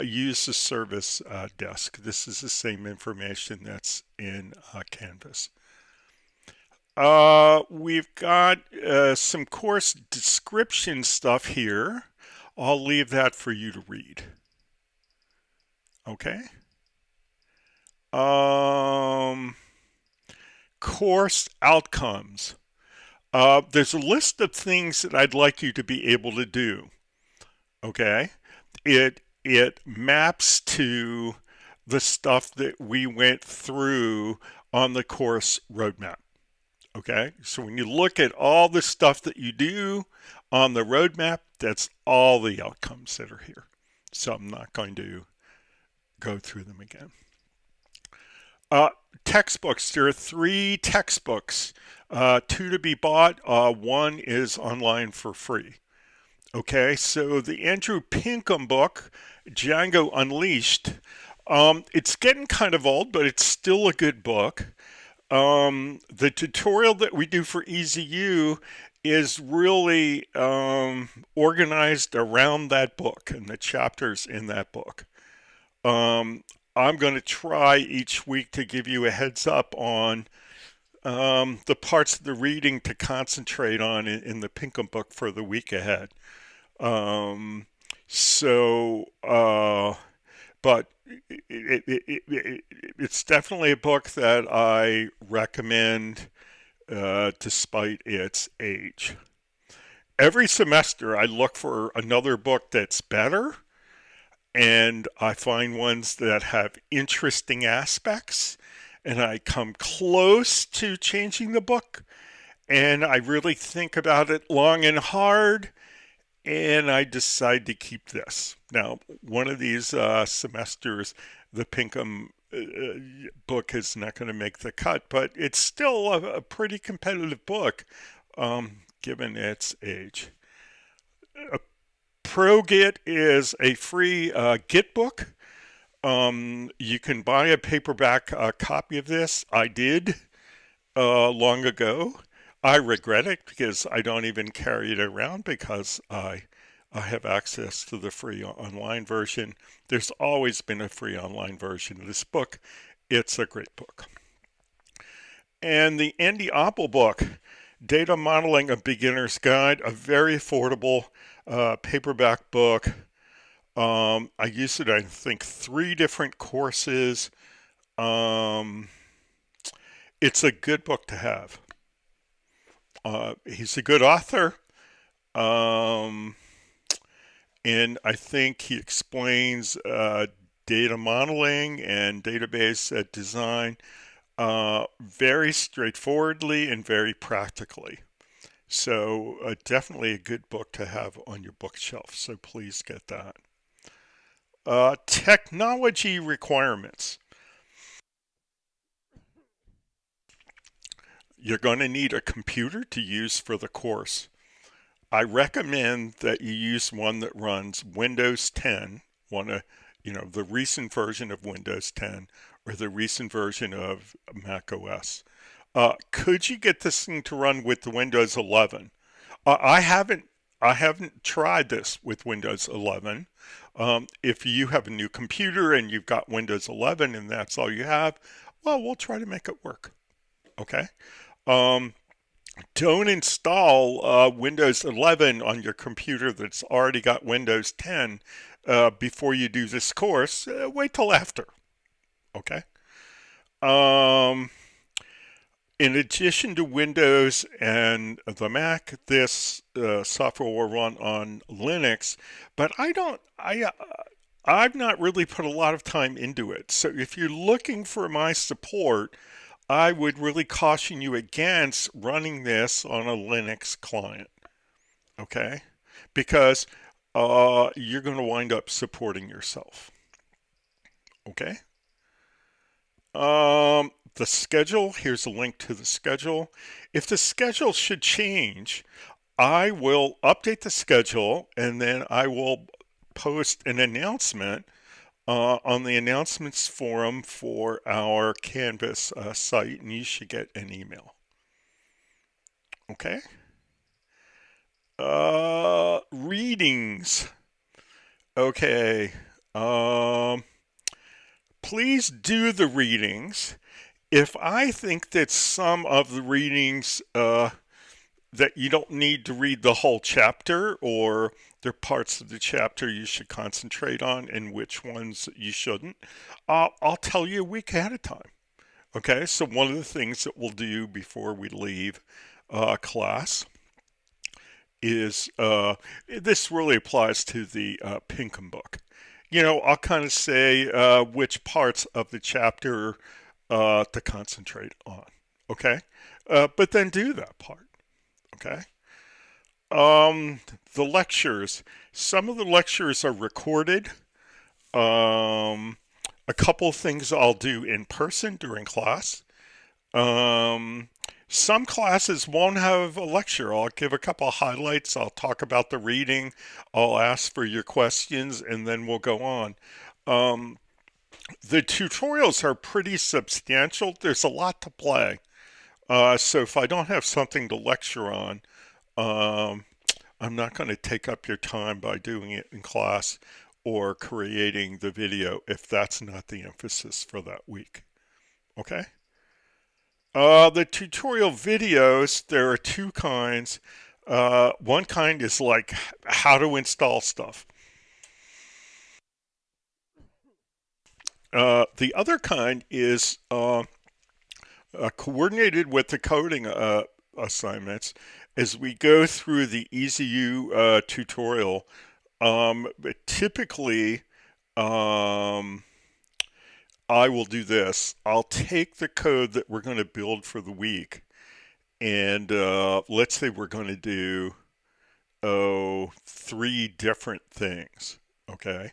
use the service desk. This is the same information that's in Canvas. We've got some course description stuff here. I'll leave that for you to read. Okay. Um, Course outcomes. There's a list of things that I'd like you to be able to do. Okay. It maps to the stuff that we went through on the course roadmap. Okay, so when you look at all the stuff that you do on the roadmap, that's all the outcomes that are here. So I'm not going to go through them again. Textbooks, there are 3 textbooks, 2 to be bought, 1 is online for free. Okay, so the Andrew Pinkham book, Django Unleashed, it's getting kind of old, but it's still a good book. The tutorial that we do for EasyU is really organized around that book and the chapters in that book. I'm going to try each week to give you a heads up on the parts of the reading to concentrate on in the Pinkham book for the week ahead. Um, so, but it's definitely a book that I recommend despite its age. Every semester, I look for another book that's better, and I find ones that have interesting aspects, and I come close to changing the book, and I really think about it long and hard, and I decide to keep this. Now, one of these semesters, the Pinkham book is not going to make the cut, but it's still a pretty competitive book given its age. ProGit is a free Git book. You can buy a paperback copy of this. I did long ago. I regret it because I don't even carry it around because I have access to the free online version. There's always been a free online version of this book. It's a great book. And the Andy Oppel book, Data Modeling: A Beginner's Guide, a very affordable paperback book. I used it, I think, 3 different courses. It's a good book to have. He's a good author. Um, and I think he explains data modeling and database design very straightforwardly and very practically. So definitely a good book to have on your bookshelf. So please get that. Technology requirements. You're going to need a computer to use for the course. I recommend that you use one that runs Windows 10, the recent version of Windows 10 or the recent version of Mac OS. Could you get this thing to run with the Windows 11? I haven't tried this with Windows 11. If you have a new computer and you've got Windows 11 and that's all you have, well, we'll try to make it work. Okay. Um, don't install Windows 11 on your computer that's already got Windows 10 before you do this course. Wait till after. Okay. Um, in addition to Windows and the Mac, this software will run on Linux, but I've not really put a lot of time into it. So if you're looking for my support, I would really caution you against running this on a Linux client, okay? Because you're going to wind up supporting yourself, okay? The schedule, here's a link to the schedule. If the schedule should change, I will update the schedule and then I will post an announcement on the announcements forum for our Canvas site, and you should get an email. Okay? Readings. Okay. Please do the readings. If I think that some of the readings that you don't need to read the whole chapter, or there are parts of the chapter you should concentrate on and which ones you shouldn't, I'll tell you a week ahead of time. Okay, so one of the things that we'll do before we leave class is this really applies to the Pinkham book. I'll kind of say which parts of the chapter to concentrate on. Okay, but then do that part. Okay. The lectures. Some of the lectures are recorded. A couple of things I'll do in person during class. Some classes won't have a lecture. I'll give a couple of highlights. I'll talk about the reading. I'll ask for your questions, and then we'll go on. The tutorials are pretty substantial. There's a lot to play. So if I don't have something to lecture on, I'm not going to take up your time by doing it in class or creating the video if that's not the emphasis for that week. Okay? The tutorial videos, there are 2 kinds. One kind is like how to install stuff. The other kind is coordinated with the coding assignments as we go through the EasyU tutorial. But typically, I will do this. I'll take the code that we're going to build for the week, and let's say we're going to do 3 different things. Okay.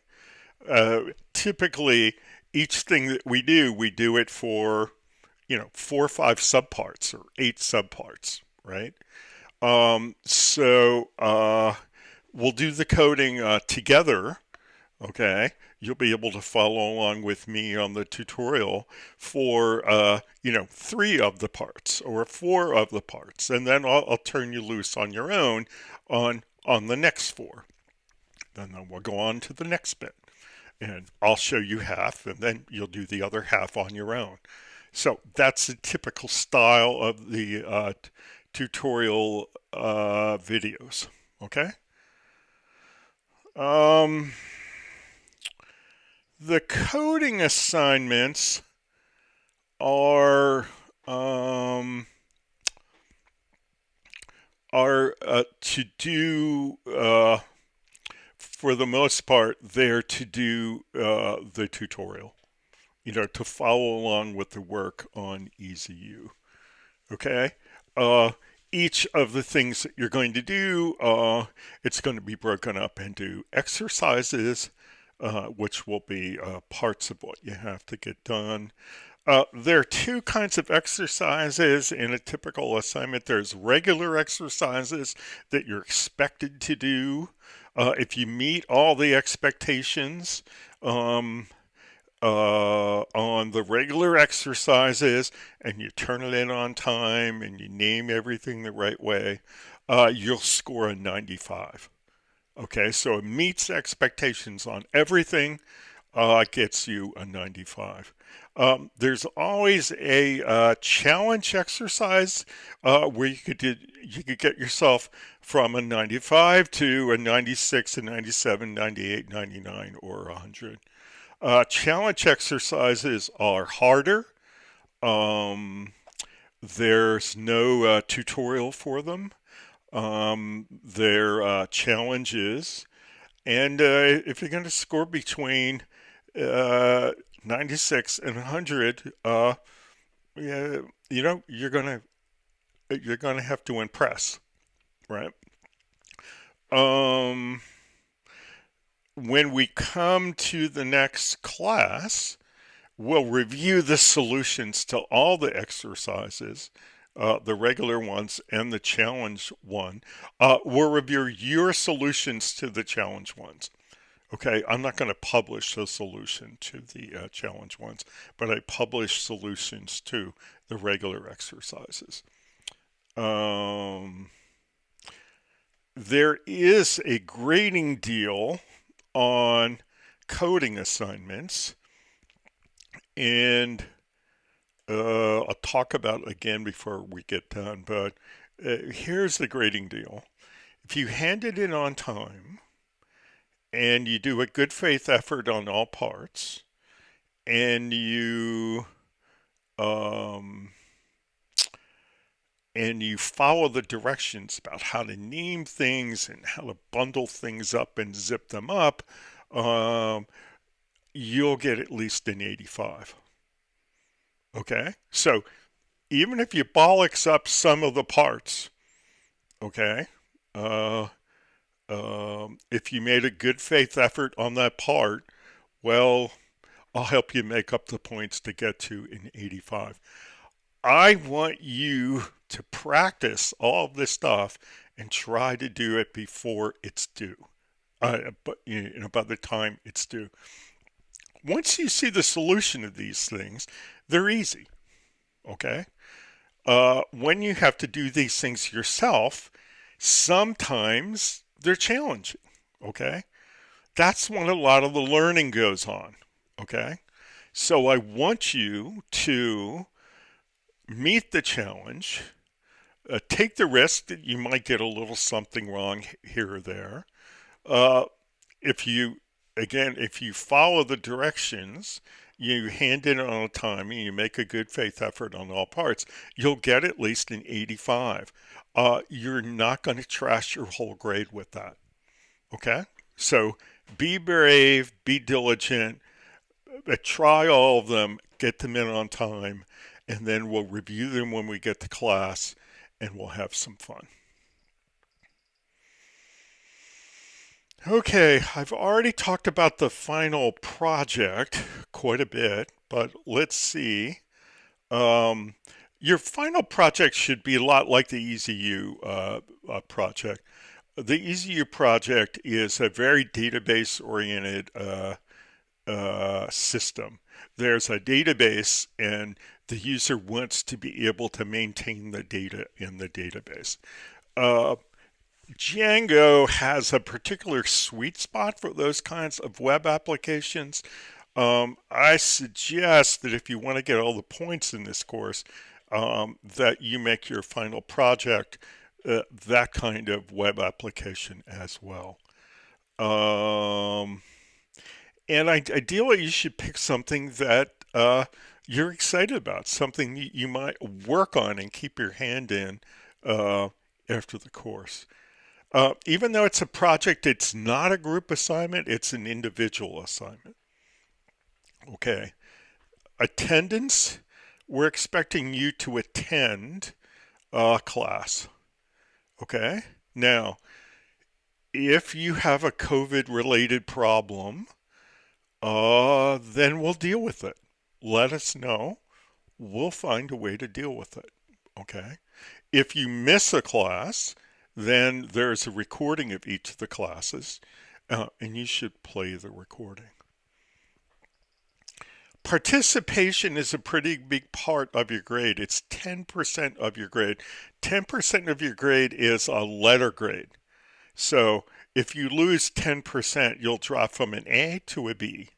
Typically, each thing that we do it for 4 or 5 subparts or 8 subparts, right? We'll do the coding together. Okay, you'll be able to follow along with me on the tutorial for three of the parts or four of the parts, and then I'll turn you loose on your own on the next four. Then we'll go on to the next bit, and I'll show you half, and then you'll do the other half on your own. So that's the typical style of the tutorial videos. Okay. Um, the coding assignments are to do for the most part. They're to do the tutorial. To follow along with the work on EasyU. Okay. Uh, each of the things that you're going to do, it's going to be broken up into exercises, which will be parts of what you have to get done. There are two kinds of exercises in a typical assignment. There's regular exercises that you're expected to do. If you meet all the expectations, on the regular exercises and you turn it in on time and you name everything the right way, you'll score a 95. Okay, so it meets expectations on everything, gets you a 95. There's always a challenge exercise where you could get yourself from a 95 to a 96, a 97, 98, 99, or 100. Challenge exercises are harder. Um, there's no tutorial for them. They're challenges. And if you're going to score between 96 and 100, yeah, you're gonna have to impress, right? Um, when we come to the next class, we'll review the solutions to all the exercises, the regular ones and the challenge one. We'll review your solutions to the challenge ones. Okay, I'm not going to publish the solution to the challenge ones, but I publish solutions to the regular exercises. Um, there is a grading deal on coding assignments, and I'll talk about it again before we get done, but here's the grading deal. If you hand it in on time and you do a good faith effort on all parts and um, you follow the directions about how to name things and how to bundle things up and zip them up, you'll get at least an 85. Okay? So even if you bollocks up some of the parts, okay, if you made a good faith effort on that part, well, I'll help you make up the points to get to an 85. I want you to practice all of this stuff and try to do it before it's due. But by the time it's due. Once you see the solution of these things, they're easy. Okay. When you have to do these things yourself, sometimes they're challenging. Okay. That's when a lot of the learning goes on. Okay. So I want you to meet the challenge, take the risk that you might get a little something wrong here or there. Uh, if you, if you follow the directions, you hand it on time and you make a good faith effort on all parts, you'll get at least an 85. You're not going to trash your whole grade with that. Okay? So be brave, be diligent, try all of them, get them in on time, and then we'll review them when we get to class and we'll have some fun. Okay, I've already talked about the final project quite a bit, but let's see. Um, Your final project should be a lot like the EasyU project. The EasyU project is a very database-oriented system. There's a database, and the user wants to be able to maintain the data in the database. Uh, Django has a particular sweet spot for those kinds of web applications. I suggest that if you want to get all the points in this course, that you make your final project that kind of web application as well. Um, and ideally, you should pick something that you're excited about, something you might work on and keep your hand in after the course. Even though it's a project, it's not a group assignment, it's an individual assignment. Okay. Attendance, we're expecting you to attend a class. Okay. Now, if you have a COVID related problem, then we'll deal with it. Let us know. We'll find a way to deal with it. Okay. If you miss a class, then there's a recording of each of the classes, and you should play the recording. Participation is a pretty big part of your grade. It's 10% of your grade. 10% of your grade is a letter grade. So if you lose 10%, you'll drop from an A to a B,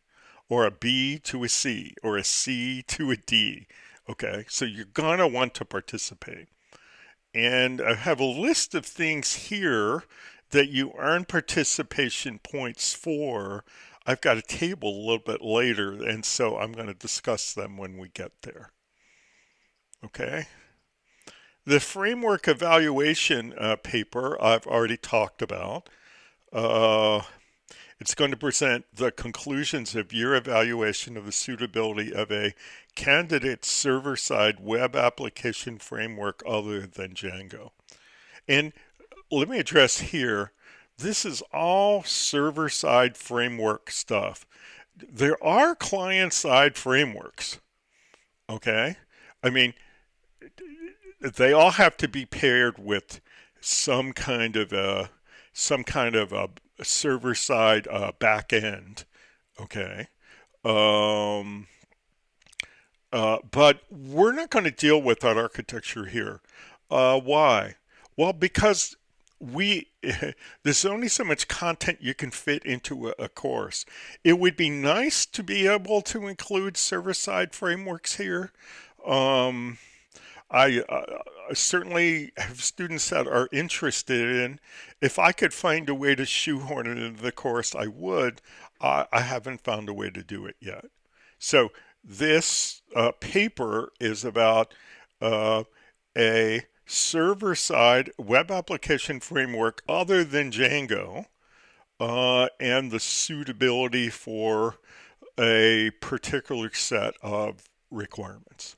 or a B to a C, or a C to a D. Okay, so you're going to want to participate. And I have a list of things here that you earn participation points for. I've got a table a little bit later, and so I'm going to discuss them when we get there. Okay. The framework evaluation paper I've already talked about. It's going to present the conclusions of your evaluation of the suitability of a candidate server-side web application framework other than Django. And let me address here, this is all server-side framework stuff. There are client-side frameworks, okay? I mean, they all have to be paired with some kind of a server-side back end, okay? Um, but we're not going to deal with that architecture here. Why? Well, because there's only so much content you can fit into a course. It would be nice to be able to include server-side frameworks here. Um, I certainly have students that are interested in. If I could find a way to shoehorn it into the course, I would. I haven't found a way to do it yet. So this paper is about a server-side web application framework other than Django and the suitability for a particular set of requirements.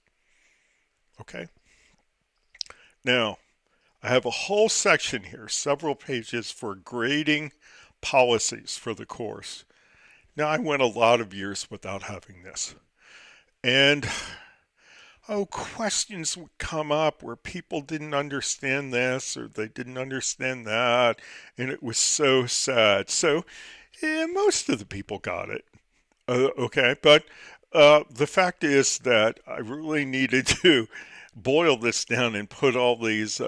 Okay. Now, I have a whole section here, several pages for grading policies for the course. Now, I went a lot of years without having this. And, questions would come up where people didn't understand this or they didn't understand that, and it was so sad. So, most of the people got it. Okay, but the fact is that I really needed to boil this down and put all these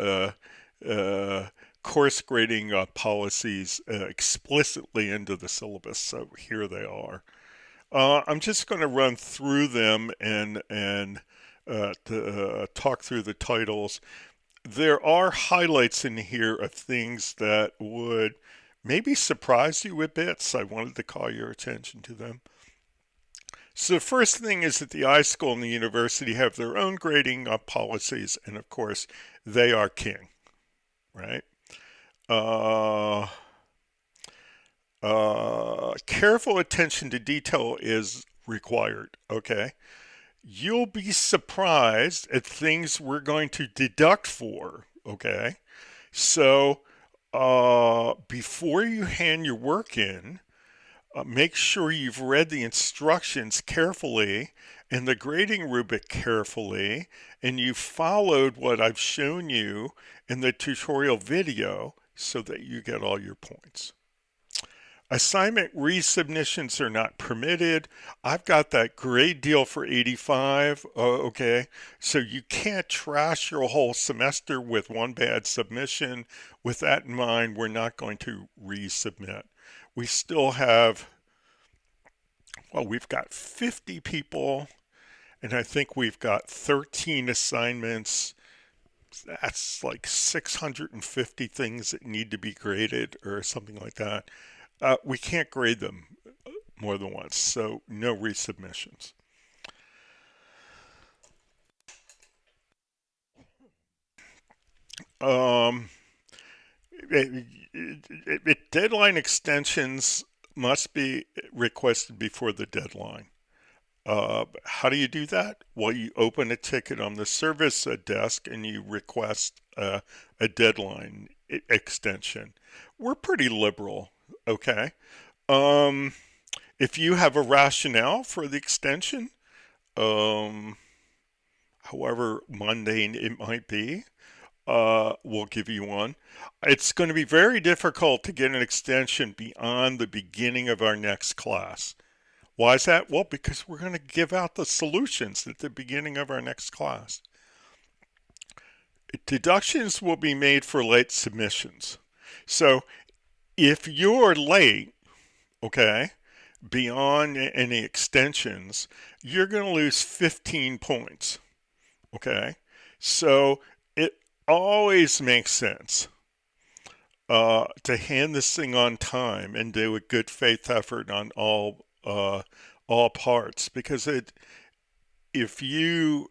course grading policies explicitly into the syllabus. So here they are. I'm just going to run through them and talk through the titles. There are highlights in here of things that would maybe surprise you a bit, so I wanted to call your attention to them. So the first thing is that the iSchool and the university have their own grading policies, and of course, they are king, right? Careful attention to detail is required, okay? You'll be surprised at things we're going to deduct for, okay? So before you hand your work in, make sure you've read the instructions carefully and the grading rubric carefully, and you followed what I've shown you in the tutorial video so that you get all your points. Assignment resubmissions are not permitted. I've got that grade deal for 85, okay? So you can't trash your whole semester with one bad submission. With that in mind, we're not going to resubmit. We still have, well, we've got 50 people, and I think we've got 13 assignments. That's like 650 things that need to be graded or something like that. We can't grade them more than once, so no resubmissions. Deadline extensions must be requested before the deadline. How do you do that? Well, you open a ticket on the service desk and you request a deadline extension. We're pretty liberal, okay? If you have a rationale for the extension, however mundane it might be, we'll give you one. It's going to be very difficult to get an extension beyond the beginning of our next class. Why is that? Well, because we're going to give out the solutions at the beginning of our next class. Deductions will be made for late submissions. So if you're late, okay, beyond any extensions, you're going to lose 15 points, okay? So it always makes sense to hand this thing on time and do a good faith effort on all parts, because if you're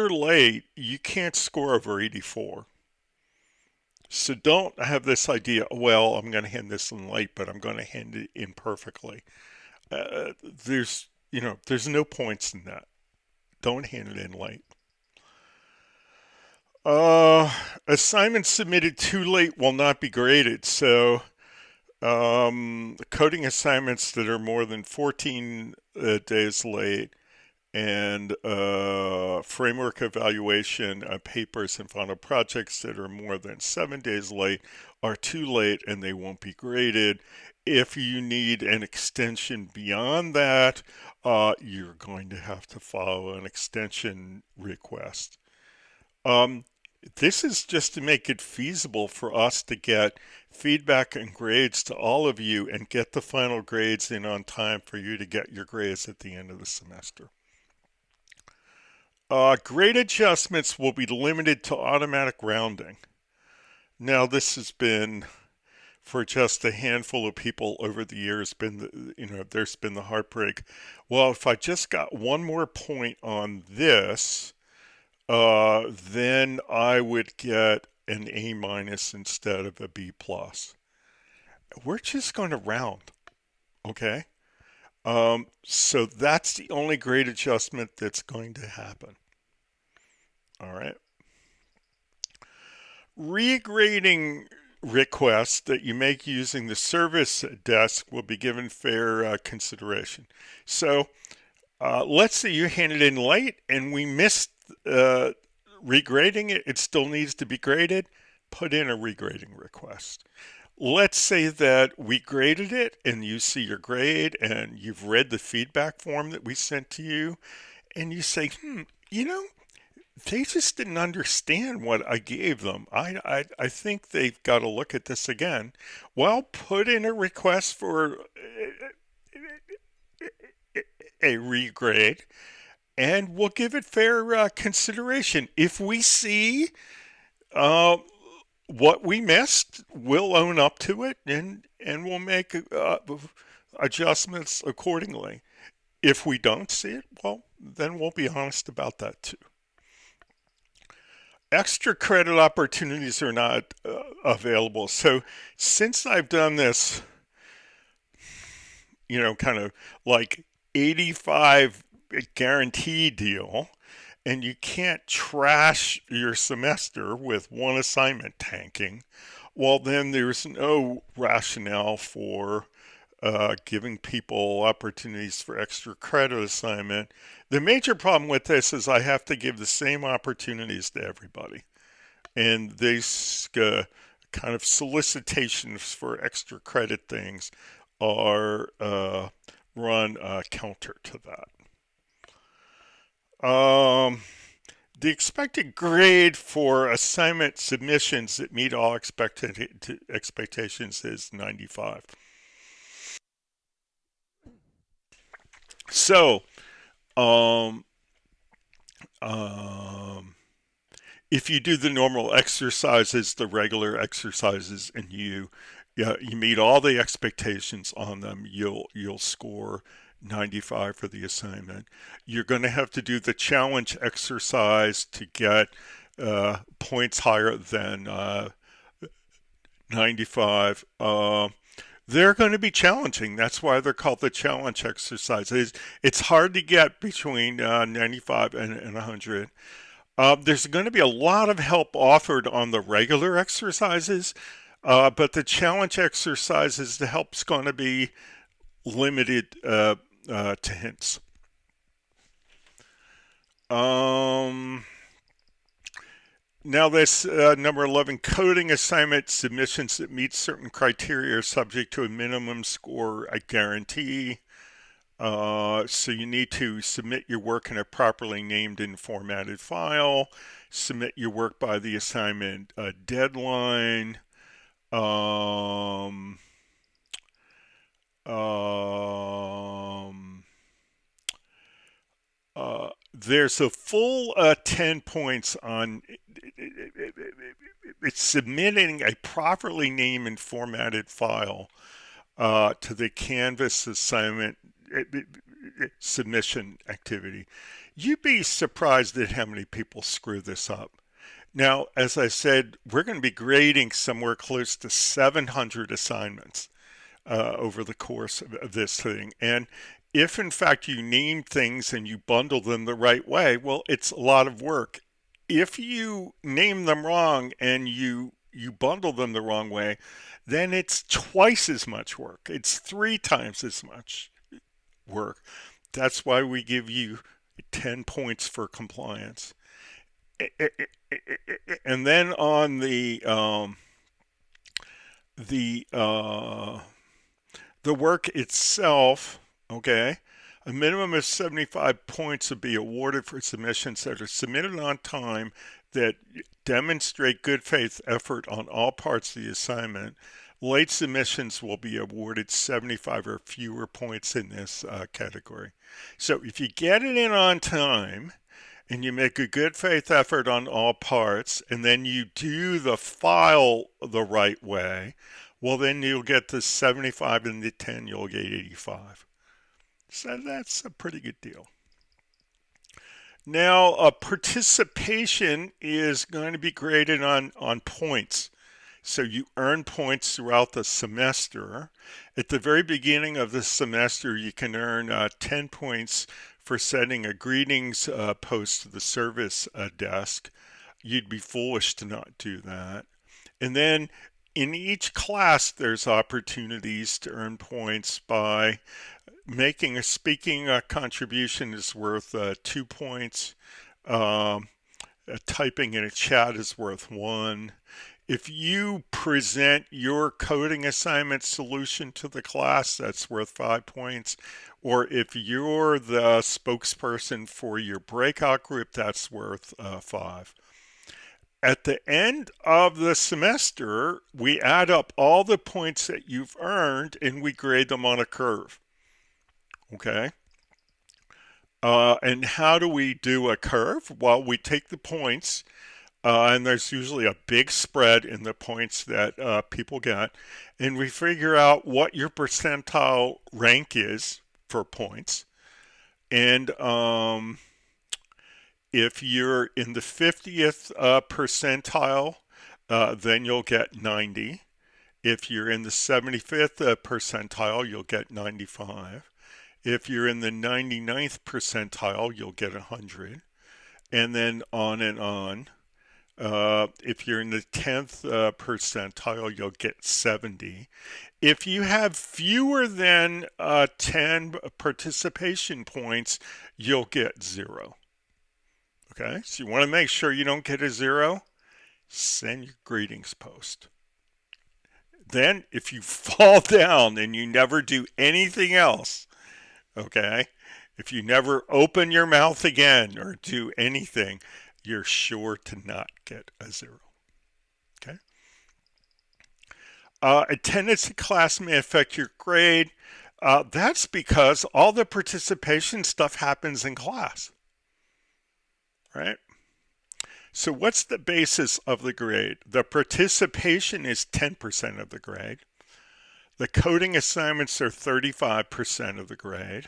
late, you can't score over 84. So don't have this idea, well, I'm going to hand this in late, but I'm going to hand it in perfectly. There's no points in that. Don't hand it in late. Assignments submitted too late will not be graded. So coding assignments that are more than 14 days late, and framework evaluation papers and final projects that are more than 7 days late are too late and they won't be graded. If you need an extension beyond that, you're going to have to follow an extension request. This is just to make it feasible for us to get feedback and grades to all of you and get the final grades in on time for you to get your grades at the end of the semester. Grade adjustments will be limited to automatic rounding. Now, this has been, for just a handful of people over the years, there's been the heartbreak. Well, if I just got one more point on this, then I would get an A- instead of a B+. We're just going to round, okay? So that's the only grade adjustment that's going to happen. All right. Regrading requests that you make using the service desk will be given fair consideration. So let's say you handed in late and we missed regrading it. It still needs to be graded. Put in a regrading request. Let's say that we graded it and you see your grade and you've read the feedback form that we sent to you and you say, they just didn't understand what I gave them. I think they've got to look at this again. Well, put in a request for a regrade, and we'll give it fair consideration. If we see what we missed, we'll own up to it, and we'll make adjustments accordingly. If we don't see it, well, then we'll be honest about that too. Extra credit opportunities are not available. So since I've done this, kind of like 85 guarantee deal, and you can't trash your semester with one assignment tanking, well, then there's no rationale for giving people opportunities for extra credit assignment. The major problem with this is I have to give the same opportunities to everybody. And these kind of solicitations for extra credit things are run counter to that. The expected grade for assignment submissions that meet all expectations is 95. So, um, um, if you do the normal exercises, the regular exercises, and you meet all the expectations on them, you'll score 95 for the assignment. You're going to have to do the challenge exercise to get points higher than 95. They're going to be challenging. That's why they're called the challenge exercises. It's hard to get between 95 and 100. There's going to be a lot of help offered on the regular exercises, but the challenge exercises, the help's going to be limited to hints. Now this number 11, coding assignment submissions that meet certain criteria are subject to a minimum score, I guarantee. So you need to submit your work in a properly named and formatted file, submit your work by the assignment deadline. There's a full 10 points on it's submitting a properly named and formatted file to the Canvas assignment submission activity. You'd be surprised at how many people screw this up. Now, as I said, we're going to be grading somewhere close to 700 assignments over the course of this thing. And if in fact you name things and you bundle them the right way, well, it's a lot of work. If you name them wrong and you bundle them the wrong way, then it's twice as much work. It's 3 times as much work. That's why we give you 10 points for compliance. And then on the work itself, okay, a minimum of 75 points will be awarded for submissions that are submitted on time that demonstrate good faith effort on all parts of the assignment. Late submissions will be awarded 75 or fewer points in this category. So if you get it in on time and you make a good faith effort on all parts, and then you do the file the right way, well, then you'll get the 75, and the 10, you'll get 85. So that's a pretty good deal. Now, participation is going to be graded on points. So you earn points throughout the semester. At the very beginning of the semester, you can earn 10 points for sending a greetings post to the service desk. You'd be foolish to not do that. And then in each class, there's opportunities to earn points by making a speaking contribution is worth 2 points. Typing in a chat is worth 1. If you present your coding assignment solution to the class, that's worth 5 points. Or if you're the spokesperson for your breakout group, that's worth 5. At the end of the semester, we add up all the points that you've earned and we grade them on a curve. Okay? And how do we do a curve? Well, we take the points, and there's usually a big spread in the points that people get, and we figure out what your percentile rank is for points. And if you're in the 50th percentile, then you'll get 90. If you're in the 75th percentile, you'll get 95. If you're in the 99th percentile, you'll get 100. And then on and on. If you're in the 10th percentile, you'll get 70. If you have fewer than 10 participation points, you'll get 0. Okay, so you want to make sure you don't get a 0, send your greetings post. Then, if you fall down and you never do anything else, okay, if you never open your mouth again or do anything, you're sure to not get a 0. Okay. Attendance in class may affect your grade. That's because all the participation stuff happens in class, right? So what's the basis of the grade? The participation is 10% of the grade. The coding assignments are 35% of the grade.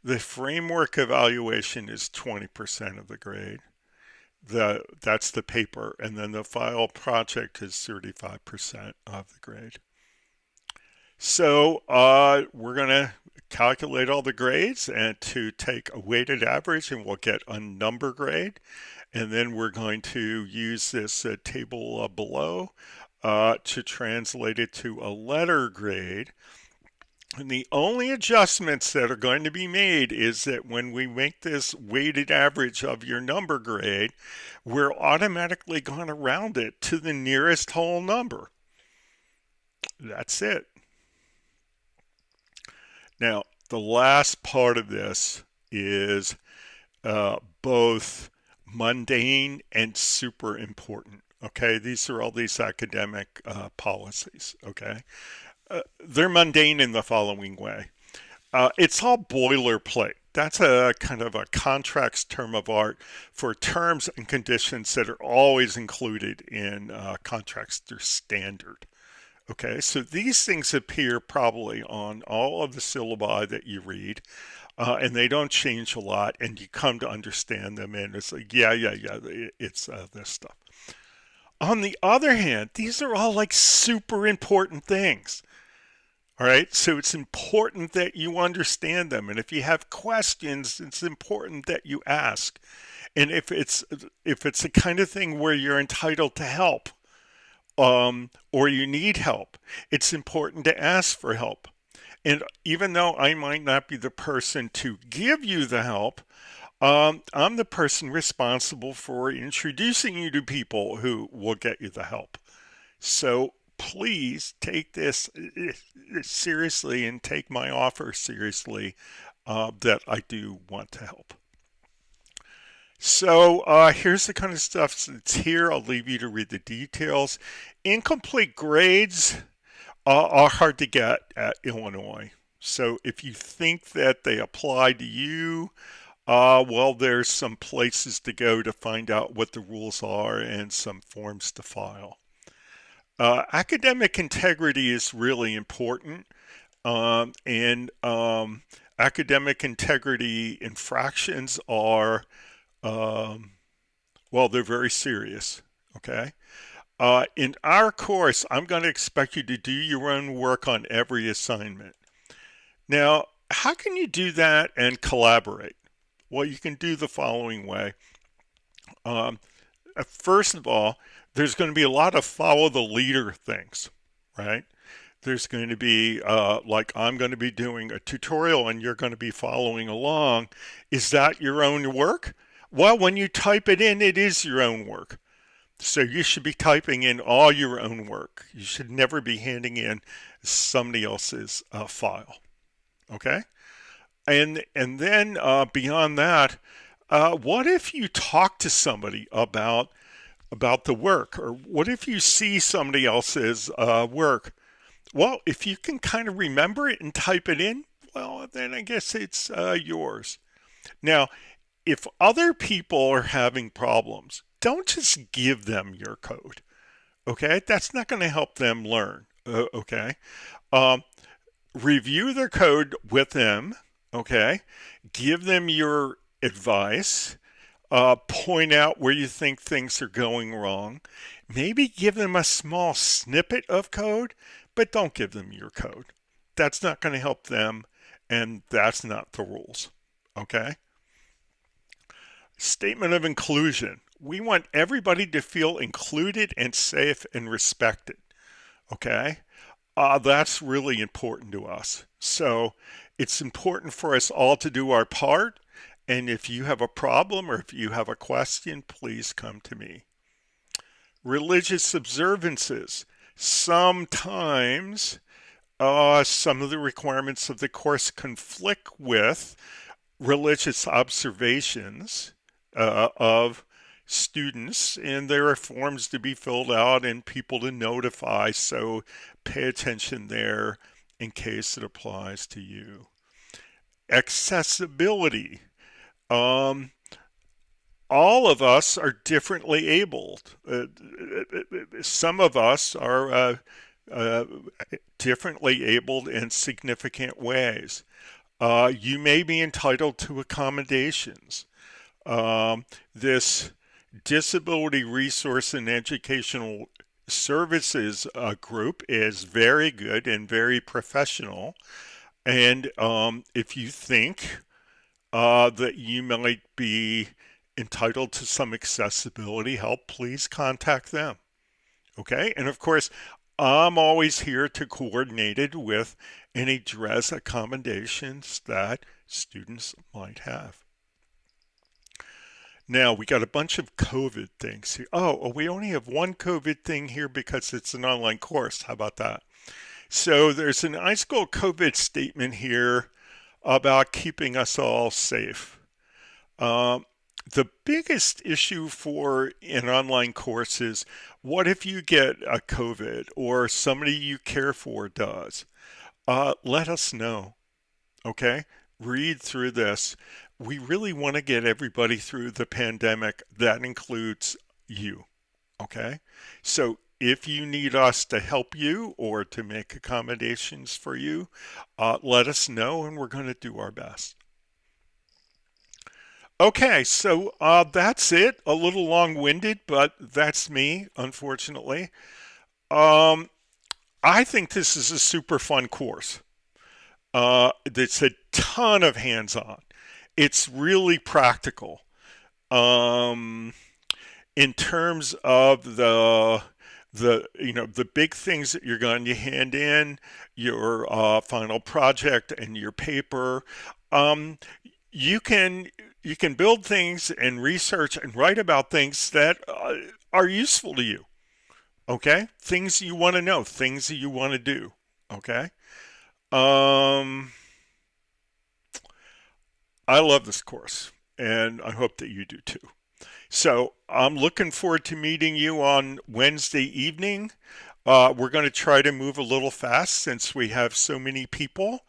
The framework evaluation is 20% of the grade. That's the paper, and then the file project is 35% of the grade. So we're going to calculate all the grades and to take a weighted average, and we'll get a number grade. And then we're going to use this table below to translate it to a letter grade. And the only adjustments that are going to be made is that when we make this weighted average of your number grade, we're automatically going to round it to the nearest whole number. That's it. Now, the last part of this is both mundane and super important. Okay, these are all these academic policies. Okay. They're mundane in the following way. It's all boilerplate. That's a kind of a contracts term of art for terms and conditions that are always included in contracts. They're standard. Okay, so these things appear probably on all of the syllabi that you read, and they don't change a lot, and you come to understand them, and it's like, yeah, it's this stuff. On the other hand, these are all like super important things. All right, so it's important that you understand them, and if you have questions, it's important that you ask. And if it's the kind of thing where you're entitled to help, or you need help, it's important to ask for help. And even though I might not be the person to give you the help, I'm the person responsible for introducing you to people who will get you the help. So please take this seriously and take my offer seriously that I do want to help. So here's the kind of stuff that's here. I'll leave you to read the details. Incomplete grades are hard to get at Illinois. So if you think that they apply to you, well, there's some places to go to find out what the rules are and some forms to file. Academic integrity is really important, and academic integrity infractions are, well, they're very serious, okay? In our course, I'm going to expect you to do your own work on every assignment. Now, how can you do that and collaborate? Well, you can do the following way. First of all, there's going to be a lot of follow the leader things, right? There's going to be like I'm going to be doing a tutorial and you're going to be following along. Is that your own work? Well, when you type it in, it is your own work. So you should be typing in all your own work. You should never be handing in somebody else's file. Okay? And then beyond that, what if you talk to somebody about the work, or what if you see somebody else's work? Well, if you can kind of remember it and type it in, well, then I guess it's yours. Now, if other people are having problems, don't just give them your code. Okay, that's not going to help them learn. Okay, review their code with them. Okay, give them your advice. Point out where you think things are going wrong. Maybe give them a small snippet of code, but don't give them your code. That's not going to help them, and that's not the rules. Okay? Statement of inclusion. We want everybody to feel included and safe and respected. Okay? That's really important to us. So it's important for us all to do our part. And if you have a problem or if you have a question, please come to me. Religious observances. Sometimes some of the requirements of the course conflict with religious observations of students, and there are forms to be filled out and people to notify, so pay attention there in case it applies to you. Accessibility. Um, all of us are differently abled. Some of us are uh, differently abled in significant ways. You may be entitled to accommodations. This Disability Resource and Educational Services group is very good and very professional. And if you think that you might be entitled to some accessibility help, please contact them. Okay? And of course, I'm always here to coordinate it with any DRES accommodations that students might have. Now, we got a bunch of COVID things here. Oh, we only have one COVID thing here because it's an online course. How about that? So there's an iSchool COVID statement here about keeping us all safe. The biggest issue for an online course is, what if you get a COVID or somebody you care for does? Let us know, okay? Read through this. We really want to get everybody through the pandemic. That includes you, okay? So if you need us to help you or to make accommodations for you, let us know and we're going to do our best. Okay, so that's it. A little long-winded, but that's me, unfortunately. Um, I think this is a super fun course. It's a ton of hands-on. It's really practical. Um, in terms of the big things that you're going to hand in, your final project and your paper. Um, you can you can build things and research and write about things that are useful to you. Okay, things you want to know, things that you want to do. Okay, um, I love this course, and I hope that you do too. So I'm looking forward to meeting you on Wednesday evening. We're going to try to move a little fast since we have so many people.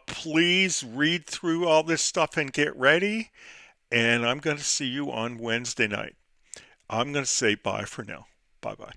Please read through all this stuff and get ready. And I'm going to see you on Wednesday night. I'm going to say bye for now. Bye bye.